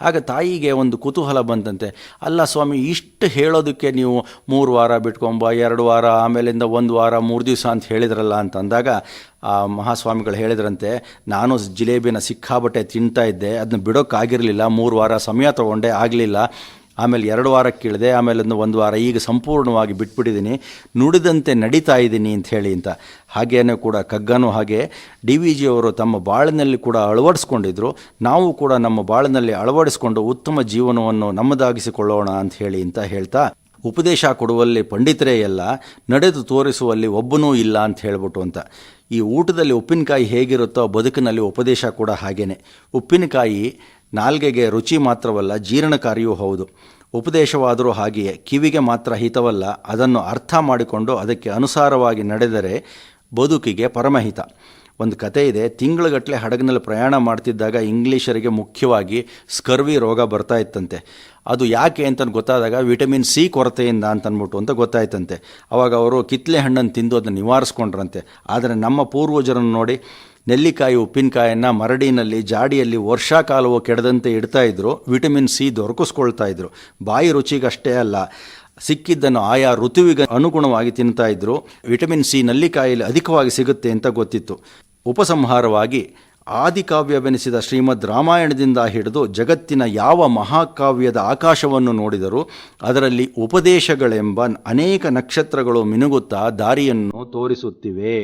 S2: ಆಗ ತಾಯಿಗೆ ಒಂದು ಕುತೂಹಲ ಬಂತಂತೆ, ಅಲ್ಲ ಸ್ವಾಮಿ ಇಷ್ಟು ಹೇಳೋದಕ್ಕೆ ನೀವು 3 ವಾರ ಬಿಟ್ಕೊಂಬ, 2 ವಾರ, ಆಮೇಲಿಂದ 1 ವಾರ, 3 ದಿವಸ ಅಂತ ಹೇಳಿದ್ರಲ್ಲ ಅಂತ ಅಂದಾಗ ಆ ಮಹಾಸ್ವಾಮಿಗಳು ಹೇಳಿದ್ರಂತೆ, ನಾನು ಜಿಲೇಬಿನ ಸಿಕ್ಕಾಬಟ್ಟೆ ತಿಂತಾ ಇದ್ದೆ, ಅದನ್ನ ಬಿಡೋಕ್ಕಾಗಿರಲಿಲ್ಲ, 3 ವಾರ ಸಮಯ ತೊಗೊಂಡೆ, ಆಗಲಿಲ್ಲ. ಆಮೇಲೆ 2 ವಾರಕ್ಕೆ ಇಳಿದೆ, ಆಮೇಲೆ 1 ವಾರ, ಈಗ ಸಂಪೂರ್ಣವಾಗಿ ಬಿಟ್ಬಿಟ್ಟಿದ್ದೀನಿ, ನುಡಿದಂತೆ ನಡೀತಾ ಇದ್ದೀನಿ ಅಂತ ಹೇಳಿ ಅಂತ. ಹಾಗೇನೂ ಕೂಡ ಕಗ್ಗನೂ ಹಾಗೆ ಡಿ ವಿ ಜಿಯವರು ತಮ್ಮ ಬಾಳಿನಲ್ಲಿ ಕೂಡ ಅಳವಡಿಸ್ಕೊಂಡಿದ್ರು. ನಾವು ಕೂಡ ನಮ್ಮ ಬಾಳಿನಲ್ಲಿ ಅಳವಡಿಸ್ಕೊಂಡು ಉತ್ತಮ ಜೀವನವನ್ನು ನಮ್ಮದಾಗಿಸಿಕೊಳ್ಳೋಣ ಅಂತ ಹೇಳಿ ಅಂತ ಹೇಳ್ತಾ, ಉಪದೇಶ ಕೊಡುವಲ್ಲಿ ಪಂಡಿತರೇ ಎಲ್ಲ, ನಡೆದು ತೋರಿಸುವಲ್ಲಿ ಒಬ್ಬನೂ ಇಲ್ಲ ಅಂತ ಹೇಳ್ಬಿಟ್ಟು ಅಂತ. ಈ ಊಟದಲ್ಲಿ ಉಪ್ಪಿನಕಾಯಿ ಹೇಗಿರುತ್ತೋ ಬದುಕಿನಲ್ಲಿ ಉಪದೇಶ ಕೂಡ ಹಾಗೇನೆ. ಉಪ್ಪಿನಕಾಯಿ ನಾಲ್ಗೆಗೆ ರುಚಿ ಮಾತ್ರವಲ್ಲ, ಜೀರ್ಣಕಾರಿಯೂ ಹೌದು. ಉಪದೇಶವಾದರೂ ಹಾಗೆಯೇ, ಕಿವಿಗೆ ಮಾತ್ರ ಹಿತವಲ್ಲ, ಅದನ್ನು ಅರ್ಥ ಮಾಡಿಕೊಂಡು ಅದಕ್ಕೆ ಅನುಸಾರವಾಗಿ ನಡೆದರೆ ಬದುಕಿಗೆ ಪರಮಹಿತ. ಒಂದು ಕತೆ ಇದೆ. ತಿಂಗಳುಗಟ್ಟಲೆ ಹಡಗಿನಲ್ಲಿ ಪ್ರಯಾಣ ಮಾಡ್ತಿದ್ದಾಗ ಇಂಗ್ಲೀಷರಿಗೆ ಮುಖ್ಯವಾಗಿ ಸ್ಕರ್ವಿ ರೋಗ ಬರ್ತಾ ಇತ್ತಂತೆ. ಅದು ಯಾಕೆ ಅಂತ ಗೊತ್ತಾದಾಗ ವಿಟಮಿನ್ ಸಿ ಕೊರತೆಯಿಂದ ಅಂತನ್ಬಿಟ್ಟು ಅಂತ ಗೊತ್ತಾಯ್ತಂತೆ. ಅವಾಗ ಅವರು ಕಿತ್ತಲೆ ಹಣ್ಣನ್ನು ತಿಂದು ಅದನ್ನು ನಿವಾರಿಸ್ಕೊಂಡ್ರಂತೆ. ಆದರೆ ನಮ್ಮ ಪೂರ್ವಜರನ್ನು ನೋಡಿ, ನೆಲ್ಲಿಕಾಯಿ ಉಪ್ಪಿನಕಾಯನ್ನು ಮರಡಿನಲ್ಲಿ ಜಾಡಿಯಲ್ಲಿ ವರ್ಷಾಕಾಲವೂ ಕೆಡದಂತೆ ಇಡ್ತಾ ಇದ್ರು, ವಿಟಮಿನ್ ಸಿ ದೊರಕಿಸ್ಕೊಳ್ತಾ ಇದ್ರು. ಬಾಯಿ ರುಚಿಗಷ್ಟೇ ಅಲ್ಲ, ಸಿಕ್ಕಿದ್ದನ್ನು ಆಯಾ ಋತುವಿಗೆ ಅನುಗುಣವಾಗಿ ತಿಂತಾ ಇದ್ರು. ವಿಟಮಿನ್ ಸಿ ನಲ್ಲಿಕಾಯಲ್ಲಿ ಅಧಿಕವಾಗಿ ಸಿಗುತ್ತೆ ಅಂತ ಗೊತ್ತಿತ್ತು. ಉಪಸಂಹಾರವಾಗಿ ಆದಿಕಾವ್ಯವೆನಿಸಿದ ಶ್ರೀಮದ್ ರಾಮಾಯಣದಿಂದ ಹಿಡಿದು ಜಗತ್ತಿನ ಯಾವ ಮಹಾಕಾವ್ಯದ ಆಕಾಶವನ್ನು ನೋಡಿದರೂ ಅದರಲ್ಲಿ ಉಪದೇಶಗಳೆಂಬ ಅನೇಕ ನಕ್ಷತ್ರಗಳು ಮಿನುಗುತ್ತಾ ದಾರಿಯನ್ನು ತೋರಿಸುತ್ತಿವೆ.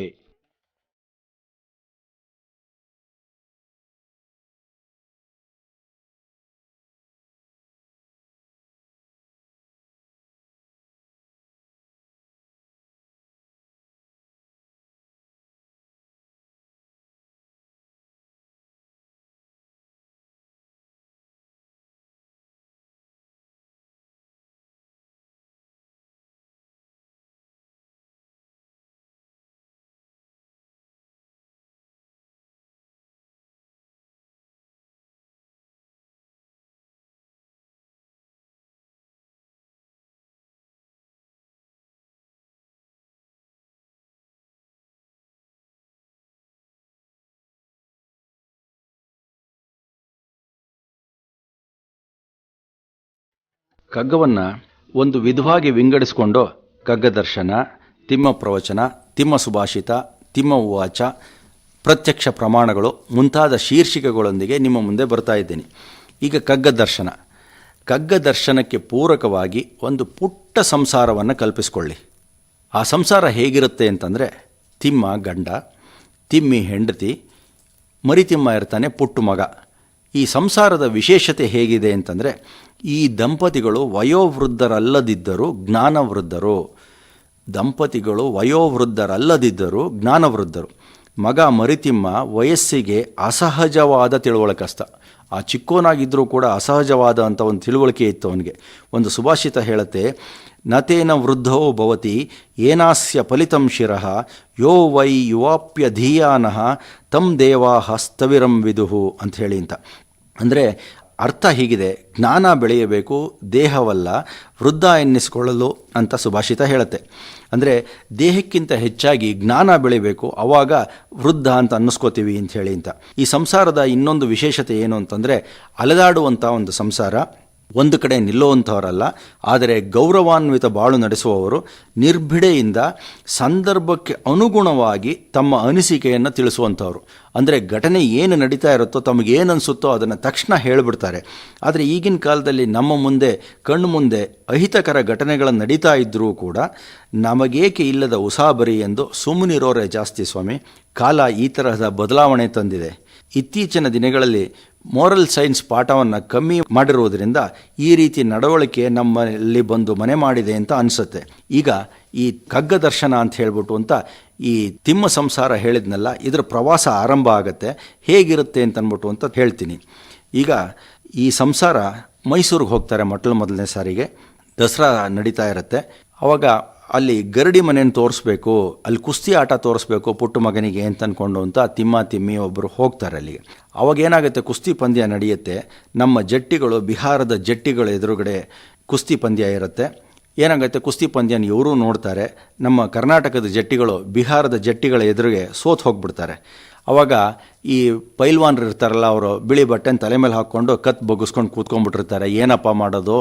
S2: ಕಗ್ಗವನ್ನು ಒಂದು ವಿಧವಾಗಿ ವಿಂಗಡಿಸಿಕೊಂಡು ಕಗ್ಗದರ್ಶನ, ತಿಮ್ಮ ಪ್ರವಚನ, ತಿಮ್ಮ ಸುಭಾಷಿತ, ತಿಮ್ಮ ಉವಾಚ, ಪ್ರತ್ಯಕ್ಷ ಪ್ರಮಾಣಗಳು ಮುಂತಾದ ಶೀರ್ಷಿಕೆಗಳೊಂದಿಗೆ ನಿಮ್ಮ ಮುಂದೆ ಬರ್ತಾ ಇದ್ದೀನಿ. ಈಗ ಕಗ್ಗದರ್ಶನಕ್ಕೆ ಪೂರಕವಾಗಿ ಒಂದು ಪುಟ್ಟ ಸಂಸಾರವನ್ನು ಕಲ್ಪಿಸ್ಕೊಳ್ಳಿ. ಆ ಸಂಸಾರ ಹೇಗಿರುತ್ತೆ ಅಂತಂದರೆ, ತಿಮ್ಮ ಗಂಡ, ತಿಮ್ಮಿ ಹೆಂಡತಿ, ಮರಿತಿಮ್ಮ ಇರ್ತಾನೆ ಪುಟ್ಟು ಮಗ. ಈ ಸಂಸಾರದ ವಿಶೇಷತೆ ಹೇಗಿದೆ ಅಂತಂದರೆ, ಈ ದಂಪತಿಗಳು ವಯೋವೃದ್ಧರಲ್ಲದಿದ್ದರೂ ಜ್ಞಾನವೃದ್ಧರು. ಮಗ ಮರಿತಿಮ್ಮ ವಯಸ್ಸಿಗೆ ಅಸಹಜವಾದ ತಿಳುವಳಿಕಸ್ಥ. ಆ ಚಿಕ್ಕೋನಾಗಿದ್ದರೂ ಕೂಡ ಅಸಹಜವಾದ ಅಂತ ಒಂದು ತಿಳುವಳಿಕೆ ಇತ್ತು ಅವನಿಗೆ. ಒಂದು ಸುಭಾಷಿತ ಹೇಳುತ್ತೆ, ನತೇನ ವೃದ್ಧೋ ಭವತಿ ಏನಾಸ್ಯ ಫಲಿತಂ ಶಿರಃ ಯೋ ವೈ ಯುವಾಪ್ಯ ಧೀಯಾನಃ ತಂ ದೇವಾಹ ಸ್ಥವಿರಂ ವಿದುಹು ಅಂತ ಹೇಳಿ ಅಂತ. ಅಂದರೆ ಅರ್ಥ ಹೀಗಿದೆ, ಜ್ಞಾನ ಬೆಳೆಯಬೇಕು, ದೇಹವಲ್ಲ, ವೃದ್ಧ ಎನ್ನಿಸಿಕೊಳ್ಳಲು ಅಂತ ಸುಭಾಷಿತ ಹೇಳುತ್ತೆ. ಅಂದರೆ ದೇಹಕ್ಕಿಂತ ಹೆಚ್ಚಾಗಿ ಜ್ಞಾನ ಬೆಳಿಬೇಕು, ಆವಾಗ ವೃದ್ಧ ಅಂತ ಅನ್ನಿಸ್ಕೋತೀವಿ ಅಂತ ಹೇಳಿ ಅಂತ. ಈ ಸಂಸಾರದ ಇನ್ನೊಂದು ವಿಶೇಷತೆ ಏನು ಅಂತಂದರೆ, ಅಲೆದಾಡುವಂಥ ಒಂದು ಸಂಸಾರ, ಒಂದು ಕಡೆ ನಿಲ್ಲುವಂಥವರಲ್ಲ, ಆದರೆ ಗೌರವಾನ್ವಿತ ಬಾಳು ನಡೆಸುವವರು, ನಿರ್ಭಿಡೆಯಿಂದ ಸಂದರ್ಭಕ್ಕೆ ಅನುಗುಣವಾಗಿ ತಮ್ಮ ಅನಿಸಿಕೆಯನ್ನು ತಿಳಿಸುವಂಥವ್ರು. ಅಂದರೆ ಘಟನೆ ಏನು ನಡೀತಾ ಇರುತ್ತೋ, ತಮಗೇನು ಅನಿಸುತ್ತೋ ಅದನ್ನು ತಕ್ಷಣ ಹೇಳಿಬಿಡ್ತಾರೆ. ಆದರೆ ಈಗಿನ ಕಾಲದಲ್ಲಿ ನಮ್ಮ ಮುಂದೆ ಕಣ್ಣು ಮುಂದೆ ಅಹಿತಕರ ಘಟನೆಗಳನ್ನು ನಡೀತಾ ಇದ್ದರೂ ಕೂಡ ನಮಗೇಕೆ ಇಲ್ಲದ ಉಸಾಬರಿ ಎಂದು ಸುಮ್ಮನಿರೋರೇ ಜಾಸ್ತಿ ಸ್ವಾಮಿ. ಕಾಲ ಈ ತರಹದ ಬದಲಾವಣೆ ತಂದಿದೆ. ಇತ್ತೀಚಿನ ದಿನಗಳಲ್ಲಿ ಮೋರಲ್ ಸೈನ್ಸ್ ಪಾಠವನ್ನು ಕಮ್ಮಿ ಮಾಡಿರುವುದರಿಂದ ಈ ರೀತಿ ನಡವಳಿಕೆ ನಮ್ಮಲ್ಲಿ ಬಂದು ಮನೆ ಮಾಡಿದೆ ಅಂತ ಅನಿಸುತ್ತೆ. ಈಗ ಈ ಕಗ್ಗದರ್ಶನ ಅಂತ ಹೇಳ್ಬಿಟ್ಟು ಅಂತ ಈ ತಿಮ್ಮ ಸಂಸಾರ ಹೇಳಿದ್ನಲ್ಲ, ಇದರ ಪ್ರವಾಸ ಆರಂಭ ಆಗುತ್ತೆ. ಹೇಗಿರುತ್ತೆ ಅಂತನ್ಬಿಟ್ಟು ಅಂತ ಹೇಳ್ತೀನಿ. ಈಗ ಈ ಸಂಸಾರ ಮೈಸೂರಿಗೆ ಹೋಗ್ತಾರೆ ಮೊದಲನೇ ಸಾರಿಗೆ. ದಸರಾ ನಡೀತಾ ಇರುತ್ತೆ. ಆವಾಗ ಅಲ್ಲಿ ಗರಡಿ ಮನೆಯನ್ನು ತೋರಿಸ್ಬೇಕು, ಅಲ್ಲಿ ಕುಸ್ತಿ ಆಟ ತೋರಿಸ್ಬೇಕು ಪುಟ್ಟು ಮಗನಿಗೆ ಅಂತ ಅಂದ್ಕೊಂಡು ಅಂತ ತಿಮ್ಮಿ ಒಬ್ಬರು ಹೋಗ್ತಾರೆ ಅಲ್ಲಿಗೆ. ಅವಾಗೇನಾಗುತ್ತೆ, ಕುಸ್ತಿ ಪಂದ್ಯ ನಡೆಯುತ್ತೆ. ನಮ್ಮ ಜಟ್ಟಿಗಳು, ಬಿಹಾರದ ಜಟ್ಟಿಗಳ ಎದುರುಗಡೆ ಕುಸ್ತಿ ಪಂದ್ಯ ಇರುತ್ತೆ. ಏನಾಗುತ್ತೆ, ಕುಸ್ತಿ ಪಂದ್ಯನ ಇವರು ನೋಡ್ತಾರೆ. ನಮ್ಮ ಕರ್ನಾಟಕದ ಜಟ್ಟಿಗಳು ಬಿಹಾರದ ಜಟ್ಟಿಗಳ ಎದುರಿಗೆ ಸೋತು ಹೋಗ್ಬಿಡ್ತಾರೆ. ಆವಾಗ ಈ ಪೈಲ್ವಾನ್ರು ಇರ್ತಾರಲ್ಲ, ಅವರು ಬಿಳಿ ಬಟ್ಟೆನ ತಲೆ ಮೇಲೆ ಹಾಕ್ಕೊಂಡು ಕತ್ ಬಗ್ಗಿಸ್ಕೊಂಡು ಕೂತ್ಕೊಂಡ್ಬಿಟ್ಟಿರ್ತಾರೆ. ಏನಪ್ಪ ಮಾಡೋದು,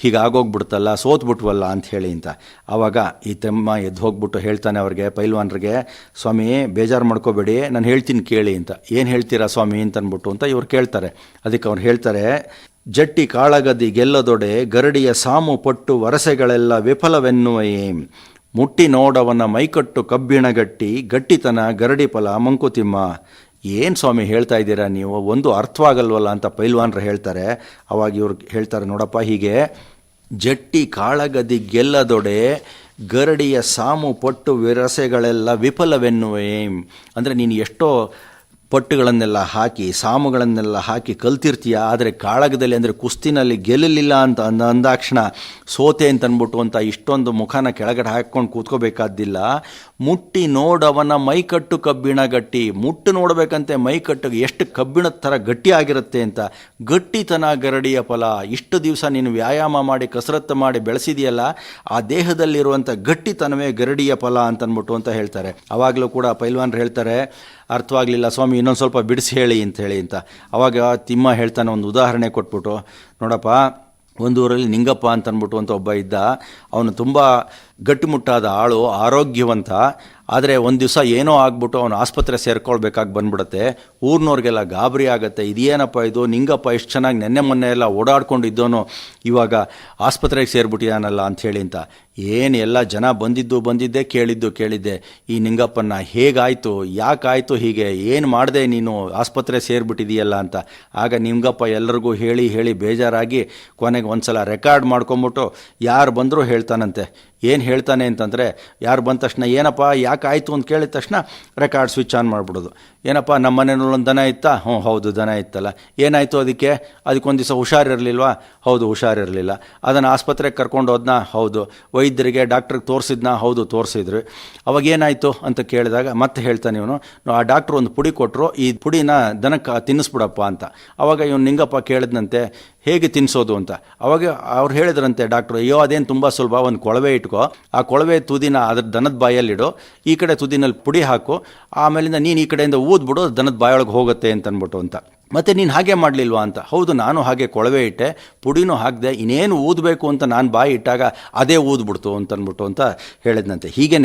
S2: ಹೀಗಾಗೋಗ್ಬಿಡ್ತಲ್ಲ, ಸೋತ್ಬಿಟ್ವಲ್ಲ ಅಂತ ಹೇಳಿ ಅಂತ. ಆವಾಗ ಈ ತಮ್ಮ ಎದ್ದು ಹೋಗ್ಬಿಟ್ಟು ಹೇಳ್ತಾನೆ ಅವ್ರಿಗೆ, ಪೈಲ್ವಾನ್ರಿಗೆ, ಸ್ವಾಮಿ ಬೇಜಾರು ಮಾಡ್ಕೋಬೇಡಿ, ನಾನು ಹೇಳ್ತೀನಿ ಕೇಳಿ ಅಂತ. ಏನು ಹೇಳ್ತೀರಾ ಸ್ವಾಮಿ ಅಂತ ಅಂದ್ಬಿಟ್ಟು ಅಂತ ಇವ್ರು ಕೇಳ್ತಾರೆ. ಅದಕ್ಕೆ ಅವ್ರು ಹೇಳ್ತಾರೆ, ಜಟ್ಟಿ ಕಾಳಗದಿ ಗೆಲ್ಲದೊಡೆ ಗರಡಿಯ ಸಾಮು ಪಟ್ಟು ವರಸೆಗಳೆಲ್ಲ ವಿಫಲವೆನ್ನುವೆಯೇ ಮುಟ್ಟಿ ನೋಡವನ ಮೈಕಟ್ಟು ಕಬ್ಬಿಣಗಟ್ಟಿ ಗಟ್ಟಿತನ ಗರಡಿ ಫಲ ಮಂಕುತಿಮ್ಮ. ಏನು ಸ್ವಾಮಿ ಹೇಳ್ತಾ ಇದ್ದೀರಾ ನೀವು, ಒಂದು ಅರ್ಥವಾಗಲ್ವಲ್ಲ ಅಂತ ಪೈಲ್ವಾನ್ರು ಹೇಳ್ತಾರೆ. ಅವಾಗ ಇವ್ರು ಹೇಳ್ತಾರೆ, ನೋಡಪ್ಪ ಹೀಗೆ ಜಟ್ಟಿ ಕಾಳಗದಿ ಗೆಲ್ಲದೊಡೆ ಗರಡಿಯ ಸಾಮು ಪಟ್ಟು ವಿರಸೆಗಳೆಲ್ಲ ವಿಫಲವೆನ್ನುವೆ. ಅಂದರೆ ನೀನು ಎಷ್ಟೋ ಪಟ್ಟುಗಳನ್ನೆಲ್ಲ ಹಾಕಿ ಸಾಮುಗಳನ್ನೆಲ್ಲ ಹಾಕಿ ಕಲ್ತಿರ್ತೀಯ, ಆದರೆ ಕಾಳಗದಲ್ಲಿ ಅಂದರೆ ಕುಸ್ತಿನಲ್ಲಿ ಗೆಲ್ಲಲಿಲ್ಲ ಅಂತ ಅಂದಾಕ್ಷಣ ಸೋತೆ ಅಂತ ಅಂದ್ಬಿಟ್ಟು ಅಂತ ಇಷ್ಟೊಂದು ಮುಖನ ಕೆಳಗಡೆ ಹಾಕ್ಕೊಂಡು ಕೂತ್ಕೋಬೇಕಾದ್ದಿಲ್ಲ. ಮುಟ್ಟಿ ನೋಡವನ ಮೈಕಟ್ಟು ಕಬ್ಬಿಣ ಗಟ್ಟಿ, ಮುಟ್ಟು ನೋಡಬೇಕಂತೆ ಮೈಕಟ್ಟು ಎಷ್ಟು ಕಬ್ಬಿಣದ ಥರ ಗಟ್ಟಿ ಆಗಿರುತ್ತೆ ಅಂತ. ಗಟ್ಟಿತನ ಗರಡಿಯ ಫಲ, ಇಷ್ಟು ದಿವಸ ನೀನು ವ್ಯಾಯಾಮ ಮಾಡಿ ಕಸರತ್ತು ಮಾಡಿ ಬೆಳೆಸಿದೆಯಲ್ಲ, ಆ ದೇಹದಲ್ಲಿರುವಂಥ ಗಟ್ಟಿತನವೇ ಗರಡಿಯ ಫಲ ಅಂತನ್ಬಿಟ್ಟು ಅಂತ ಹೇಳ್ತಾರೆ. ಆವಾಗಲೂ ಕೂಡ ಪೈಲ್ವಾನ್ರು ಹೇಳ್ತಾರೆ, ಅರ್ಥವಾಗಲಿಲ್ಲ ಸ್ವಾಮಿ ಇನ್ನೊಂದು ಸ್ವಲ್ಪ ಬಿಡಿಸಿ ಹೇಳಿ ಅಂತ. ಅವಾಗ ತಿಮ್ಮ ಹೇಳ್ತಾನೆ, ಒಂದು ಉದಾಹರಣೆ ಕೊಟ್ಬಿಟ್ಟು, ನೋಡಪ್ಪ ಒಂದು ಊರಲ್ಲಿ ನಿಂಗಪ್ಪ ಅಂತ ಅಂದ್ಬಿಟ್ಟು ಅಂತ ಒಬ್ಬ ಇದ್ದ. ಅವನು ತುಂಬ ಗಟ್ಟಿಮುಟ್ಟಾದ ಆಳು, ಆರೋಗ್ಯವಂತ. ಆದರೆ ಒಂದು ದಿವಸ ಏನೋ ಆಗ್ಬಿಟ್ಟು ಅವನು ಆಸ್ಪತ್ರೆ ಸೇರ್ಕೊಳ್ಬೇಕಾಗಿ ಬಂದ್ಬಿಡುತ್ತೆ. ಊರಿನವ್ರಿಗೆಲ್ಲ ಗಾಬರಿ ಆಗುತ್ತೆ, ಇದೇನಪ್ಪ ಇದು, ನಿಂಗಪ್ಪ ಎಷ್ಟು ಚೆನ್ನಾಗಿ ನೆನ್ನೆ ಮೊನ್ನೆ ಎಲ್ಲ ಓಡಾಡ್ಕೊಂಡಿದ್ದವನು ಇವಾಗ ಆಸ್ಪತ್ರೆಗೆ ಸೇರಿಬಿಟ್ಟಿದಾನಲ್ಲ ಅಂಥೇಳಿ ಅಂತ. ಏನು ಎಲ್ಲ ಜನ ಬಂದಿದ್ದೆ ಕೇಳಿದ್ದೆ, ಈ ನಿಂಗಪ್ಪನ ಹೇಗಾಯಿತು, ಯಾಕಾಯಿತು, ಹೀಗೆ ಏನು ಮಾಡಿದೆ ನೀನು ಆಸ್ಪತ್ರೆ ಸೇರಿಬಿಟ್ಟಿದೆಯಲ್ಲ ಅಂತ. ಆಗ ನಿಂಗಪ್ಪ ಎಲ್ಲರಿಗೂ ಹೇಳಿ ಬೇಜಾರಾಗಿ ಕೊನೆಗೆ ಒಂದು ಸಲ ರೆಕಾರ್ಡ್ ಮಾಡ್ಕೊಂಬಿಟ್ಟು ಯಾರು ಬಂದರೂ ಹೇಳ್ತಾನಂತೆ. ಏನು ಹೇಳ್ತಾನೆ ಅಂತಂದರೆ, ಯಾರು ಬಂದ ತಕ್ಷಣ ಏನಪ್ಪ ಯಾಕಾಯಿತು ಅಂತ ಕೇಳಿದ ತಕ್ಷಣ ರೆಕಾರ್ಡ್ ಸ್ವಿಚ್ ಆನ್ ಮಾಡಿಬಿಡೋದು. ಏನಪ್ಪ ನಮ್ಮ ಮನೆಯಲ್ಲಿ ಒಂದು ದನ ಇತ್ತಾ? ಹೌದು ದನ ಇತ್ತಲ್ಲ. ಏನಾಯಿತು ಅದಕ್ಕೊಂದು ದಿವಸ ಹುಷಾರಿರಲಿಲ್ವಾ? ಹೌದು ಹುಷಾರಿರಲಿಲ್ಲ. ಅದನ್ನು ಆಸ್ಪತ್ರೆಗೆ ಕರ್ಕೊಂಡು ಹೋದ್ನಾ? ಹೌದು. ವೈದ್ಯರಿಗೆ ಡಾಕ್ಟ್ರಿಗೆ ತೋರಿಸಿದ್ನಾ? ಹೌದು ತೋರಿಸಿದ್ರು. ಅವಾಗ ಏನಾಯಿತು ಅಂತ ಕೇಳಿದಾಗ ಮತ್ತೆ ಹೇಳ್ತಾನೆ ಇವನು, ಆ ಡಾಕ್ಟ್ರು ಒಂದು ಪುಡಿ ಕೊಟ್ಟರು, ಈ ಪುಡಿನ ದನಕ್ಕೆ ತಿನ್ನಿಸ್ಬಿಡಪ್ಪ ಅಂತ. ಅವಾಗ ಇವನು ನಿಂಗಪ್ಪ ಕೇಳಿದ್ನಂತೆ, ಹೇಗೆ ತಿನ್ನಿಸೋದು ಅಂತ. ಅವಾಗ ಅವ್ರು ಹೇಳಿದ್ರಂತೆ ಡಾಕ್ಟ್ರು, ಅಯ್ಯೋ ಅದೇನು ತುಂಬ ಸುಲಭ, ಒಂದು ಕೊಳವೆ ಇಟ್ಕೋ, ಆ ಕೊಳವೆ ತುದಿನ ಅದ್ರ ದನದ ಬಾಯಲ್ಲಿಡು, ಈ ಕಡೆ ತುದಿನಲ್ಲಿ ಪುಡಿ ಹಾಕು, ಆಮೇಲಿಂದ ನೀನು ಈ ಕಡೆಯಿಂದ ಊದ್ಬಿಡು, ದನದ ಬಾಯೊಳಗೆ ಹೋಗುತ್ತೆ ಅಂತನ್ಬಿಟ್ಟು ಅಂತ. ಮತ್ತು ನೀನು ಹಾಗೆ ಮಾಡಲಿಲ್ವಾ ಅಂತ. ಹೌದು ನಾನು ಹಾಗೆ ಕೊಳವೆ ಇಟ್ಟೆ, ಪುಡಿನೂ ಹಾಕಿದೆ, ಇನ್ನೇನು ಊದಬೇಕು ಅಂತ ನಾನು ಬಾಯಿ ಇಟ್ಟಾಗ ಅದೇ ಊದ್ಬಿಡ್ತು ಅಂತನ್ಬಿಟ್ಟು ಅಂತ ಹೇಳಿದ್ನಂತೆ. ಹೀಗೇ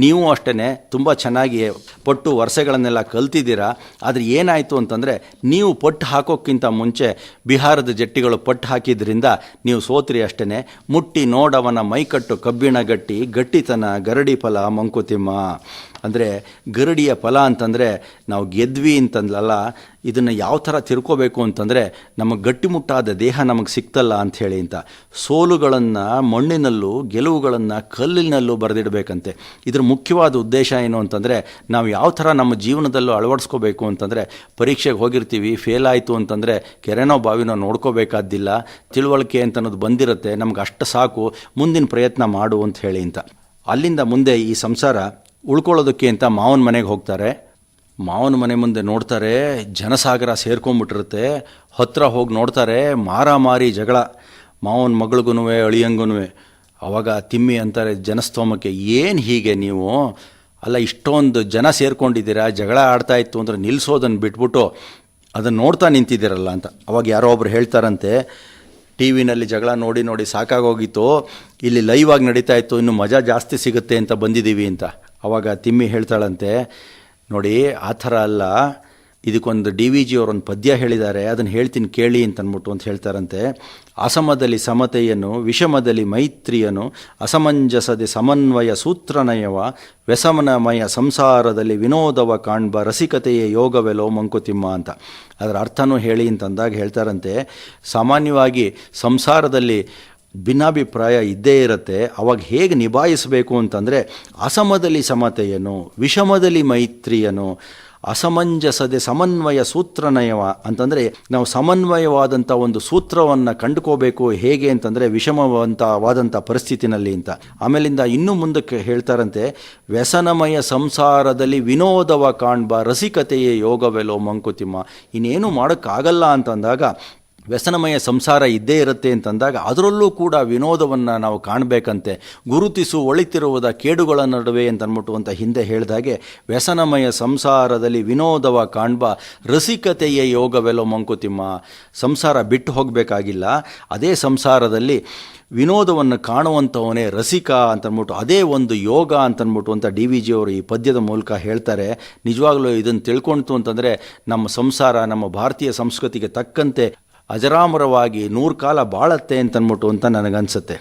S2: ನೀವು ಅಷ್ಟೇ ತುಂಬ ಚೆನ್ನಾಗಿ ಪಟ್ಟು ವರ್ಷಗಳನ್ನೆಲ್ಲ ಕಲ್ತಿದ್ದೀರಾ. ಆದರೆ ಏನಾಯಿತು ಅಂತಂದರೆ, ನೀವು ಪಟ್ಟು ಹಾಕೋಕ್ಕಿಂತ ಮುಂಚೆ ಬಿಹಾರದ ಜಟ್ಟಿಗಳು ಪಟ್ಟು ಹಾಕಿದ್ರಿಂದ ನೀವು ಸೋತ್ರಿ ಅಷ್ಟೇ. ಮುಟ್ಟಿ ನೋಡವನ ಮೈಕಟ್ಟು ಕಬ್ಬಿಣ ಗಟ್ಟಿ ಗಟ್ಟಿತನ ಗರಡಿ ಫಲ ಮಂಕುತಿಮ್ಮ. ಅಂದರೆ ಗರಡಿಯ ಫಲ ಅಂತಂದರೆ ನಾವು ಗೆದ್ವಿ ಅಂತಂದಲ್ಲ, ಇದನ್ನು ಯಾವ ಥರ ತಿರ್ಕೋಬೇಕು ಅಂತಂದರೆ, ನಮ್ಮ ಗಟ್ಟಿಮುಟ್ಟಾದ ದೇಹ ನಮಗೆ ಸಿಕ್ತಲ್ಲ ಅಂಥೇಳಿ ಅಂತ. ಸೋಲುಗಳನ್ನು ಮಣ್ಣಿನಲ್ಲೂ ಗೆಲುವುಗಳನ್ನು ಕಲ್ಲಿನಲ್ಲೂ ಬರೆದಿಡಬೇಕಂತೆ. ಇದ್ರ ಮುಖ್ಯವಾದ ಉದ್ದೇಶ ಏನು ಅಂತಂದರೆ, ನಾವು ಯಾವ ಥರ ನಮ್ಮ ಜೀವನದಲ್ಲೂ ಅಳವಡಿಸ್ಕೋಬೇಕು ಅಂತಂದರೆ, ಪರೀಕ್ಷೆಗೆ ಹೋಗಿರ್ತೀವಿ, ಫೇಲ್ ಆಯಿತು ಅಂತಂದರೆ ಕೆರೆನೋ ಬಾವಿನೋ ನೋಡ್ಕೋಬೇಕಾದ್ದಿಲ್ಲ, ತಿಳುವಳಿಕೆ ಅಂತ ಅನ್ನೋದು ಬಂದಿರುತ್ತೆ, ನಮ್ಗೆ ಅಷ್ಟು ಸಾಕು, ಮುಂದಿನ ಪ್ರಯತ್ನ ಮಾಡು ಅಂತ ಹೇಳಿ ಅಂತ. ಅಲ್ಲಿಂದ ಮುಂದೆ ಈ ಸಂಸಾರ ಉಳ್ಕೊಳ್ಳೋದಕ್ಕೆ ಅಂತ ಮಾವನ ಮನೆಗೆ ಹೋಗ್ತಾರೆ. ಮಾವನ ಮನೆ ಮುಂದೆ ನೋಡ್ತಾರೆ, ಜನಸಾಗರ ಸೇರ್ಕೊಂಡ್ಬಿಟ್ಟಿರುತ್ತೆ. ಹತ್ತಿರ ಹೋಗಿ ನೋಡ್ತಾರೆ, ಮಾರಾಮಾರಿ ಜಗಳ, ಮಾವನ ಮಗಳಿಗೂ ಅಳಿಯಂಗೂ. ಅವಾಗ ತಿಮ್ಮಿ ಅಂತಾರೆ ಜನಸ್ತೋಮಕ್ಕೆ, ಏನು ಹೀಗೆ ನೀವು, ಅಲ್ಲ ಇಷ್ಟೊಂದು ಜನ ಸೇರ್ಕೊಂಡಿದ್ದೀರಾ, ಜಗಳ ಆಡ್ತಾ ಇತ್ತು ಅಂದರೆ ನಿಲ್ಲಿಸೋದನ್ನು ಬಿಟ್ಬಿಟ್ಟು ಅದನ್ನು ನೋಡ್ತಾ ನಿಂತಿದ್ದೀರಲ್ಲ ಅಂತ. ಅವಾಗ ಯಾರೋ ಒಬ್ರು ಹೇಳ್ತಾರಂತೆ, ಟಿ ವಿನಲ್ಲಿ ಜಗಳ ನೋಡಿ ಸಾಕಾಗೋಗಿತ್ತು, ಇಲ್ಲಿ ಲೈವ್ ಆಗಿ ನಡೀತಾ ಇತ್ತು, ಇನ್ನು ಮಜಾ ಜಾಸ್ತಿ ಸಿಗುತ್ತೆ ಅಂತ ಬಂದಿದ್ದೀವಿ ಅಂತ. ಅವಾಗ ತಿಮ್ಮಿ ಹೇಳ್ತಾಳಂತೆ, ನೋಡಿ ಆ ಥರ ಅಲ್ಲ, ಇದಕ್ಕೊಂದು DVG ಅವರೊಂದು ಪದ್ಯ ಹೇಳಿದ್ದಾರೆ, ಅದನ್ನು ಹೇಳ್ತೀನಿ ಕೇಳಿ ಅಂತ ಹೇಳ್ತಾರಂತೆ. ಅಸಮದಲ್ಲಿ ಸಮತೆಯನ್ನು ವಿಷಮದಲ್ಲಿ ಮೈತ್ರಿಯನು ಅಸಮಂಜಸದೆ ಸಮನ್ವಯ ಸೂತ್ರನಯವ ವ್ಯಸನಮಯ ಸಂಸಾರದಲ್ಲಿ ವಿನೋದವ ಕಾಣ್ಬ ರಸಿಕತೆಯೇ ಯೋಗವೆಲೋ ಮಂಕುತಿಮ್ಮ ಅಂತ. ಅದರ ಅರ್ಥನೂ ಹೇಳಿ ಅಂತಂದಾಗ ಹೇಳ್ತಾರಂತೆ, ಸಾಮಾನ್ಯವಾಗಿ ಸಂಸಾರದಲ್ಲಿ ಭಿನ್ನಾಭಿಪ್ರಾಯ ಇದ್ದೇ ಇರುತ್ತೆ. ಅವಾಗ ಹೇಗೆ ನಿಭಾಯಿಸಬೇಕು ಅಂತಂದರೆ, ಅಸಮದಲ್ಲಿ ಸಮತೆಯನ್ನು ವಿಷಮದಲ್ಲಿ ಮೈತ್ರಿಯನು ಅಸಮಂಜಸದೆ ಸಮನ್ವಯ ಸೂತ್ರನಯವ ಅಂತಂದರೆ, ನಾವು ಸಮನ್ವಯವಾದಂಥ ಒಂದು ಸೂತ್ರವನ್ನು ಕಂಡುಕೋಬೇಕು. ಹೇಗೆ ಅಂತಂದರೆ ವಿಷಮವಾದಂಥ ಪರಿಸ್ಥಿತಿನಲ್ಲಿ ಅಂತ. ಆಮೇಲಿಂದ ಇನ್ನೂ ಮುಂದಕ್ಕೆ ಹೇಳ್ತಾರಂತೆ, ವ್ಯಸನಮಯ ಸಂಸಾರದಲ್ಲಿ ವಿನೋದವ ಕಾಣ್ಬ ರಸಿಕತೆಯೇ ಯೋಗವೆಲೋ ಮಂಕುತಿಮ್ಮ. ಇನ್ನೇನು ಮಾಡೋಕ್ಕಾಗಲ್ಲ ಅಂತಂದಾಗ, ವ್ಯಸನಮಯ ಸಂಸಾರ ಇದ್ದೇ ಇರುತ್ತೆ ಅಂತಂದಾಗ ಅದರಲ್ಲೂ ಕೂಡ ವಿನೋದವನ್ನು ನಾವು ಕಾಣಬೇಕಂತೆ. ಗುರುತಿಸು ಒಳಿತಿರುವುದ ಕೇಡುಗಳ ನಡುವೆ ಅಂತ ಹಿಂದೆ ಹೇಳಿದಾಗೆ, ವ್ಯಸನಮಯ ಸಂಸಾರದಲ್ಲಿ ವಿನೋದವ ಕಾಣ್ಬ ರಸಿಕತೆಯೇ ಯೋಗವೆಲೋ ಮಂಕುತಿಮ್ಮ. ಸಂಸಾರ ಬಿಟ್ಟು ಹೋಗಬೇಕಾಗಿಲ್ಲ, ಅದೇ ಸಂಸಾರದಲ್ಲಿ ವಿನೋದವನ್ನು ಕಾಣುವಂಥವನೇ ರಸಿಕ ಅಂತಂದ್ಬಿಟ್ಟು, ಅದೇ ಒಂದು ಯೋಗ ಅಂತಂದ್ಬಿಟ್ಟು ಅಂತ DVG ಅವರು ಈ ಪದ್ಯದ ಮೂಲಕ ಹೇಳ್ತಾರೆ. ನಿಜವಾಗ್ಲೂ ಇದನ್ನು ತಿಳ್ಕೊಳ್ತು ಅಂತಂದರೆ ನಮ್ಮ ಸಂಸಾರ ನಮ್ಮ ಭಾರತೀಯ ಸಂಸ್ಕೃತಿಗೆ ತಕ್ಕಂತೆ ಅಜರಾಮರವಾಗಿ 100 ಕಾಲ ಬಾಳತ್ತೆ ಅಂತನ್ಬಿಟ್ಟು ಅಂತ ನನಗನ್ಸುತ್ತೆ.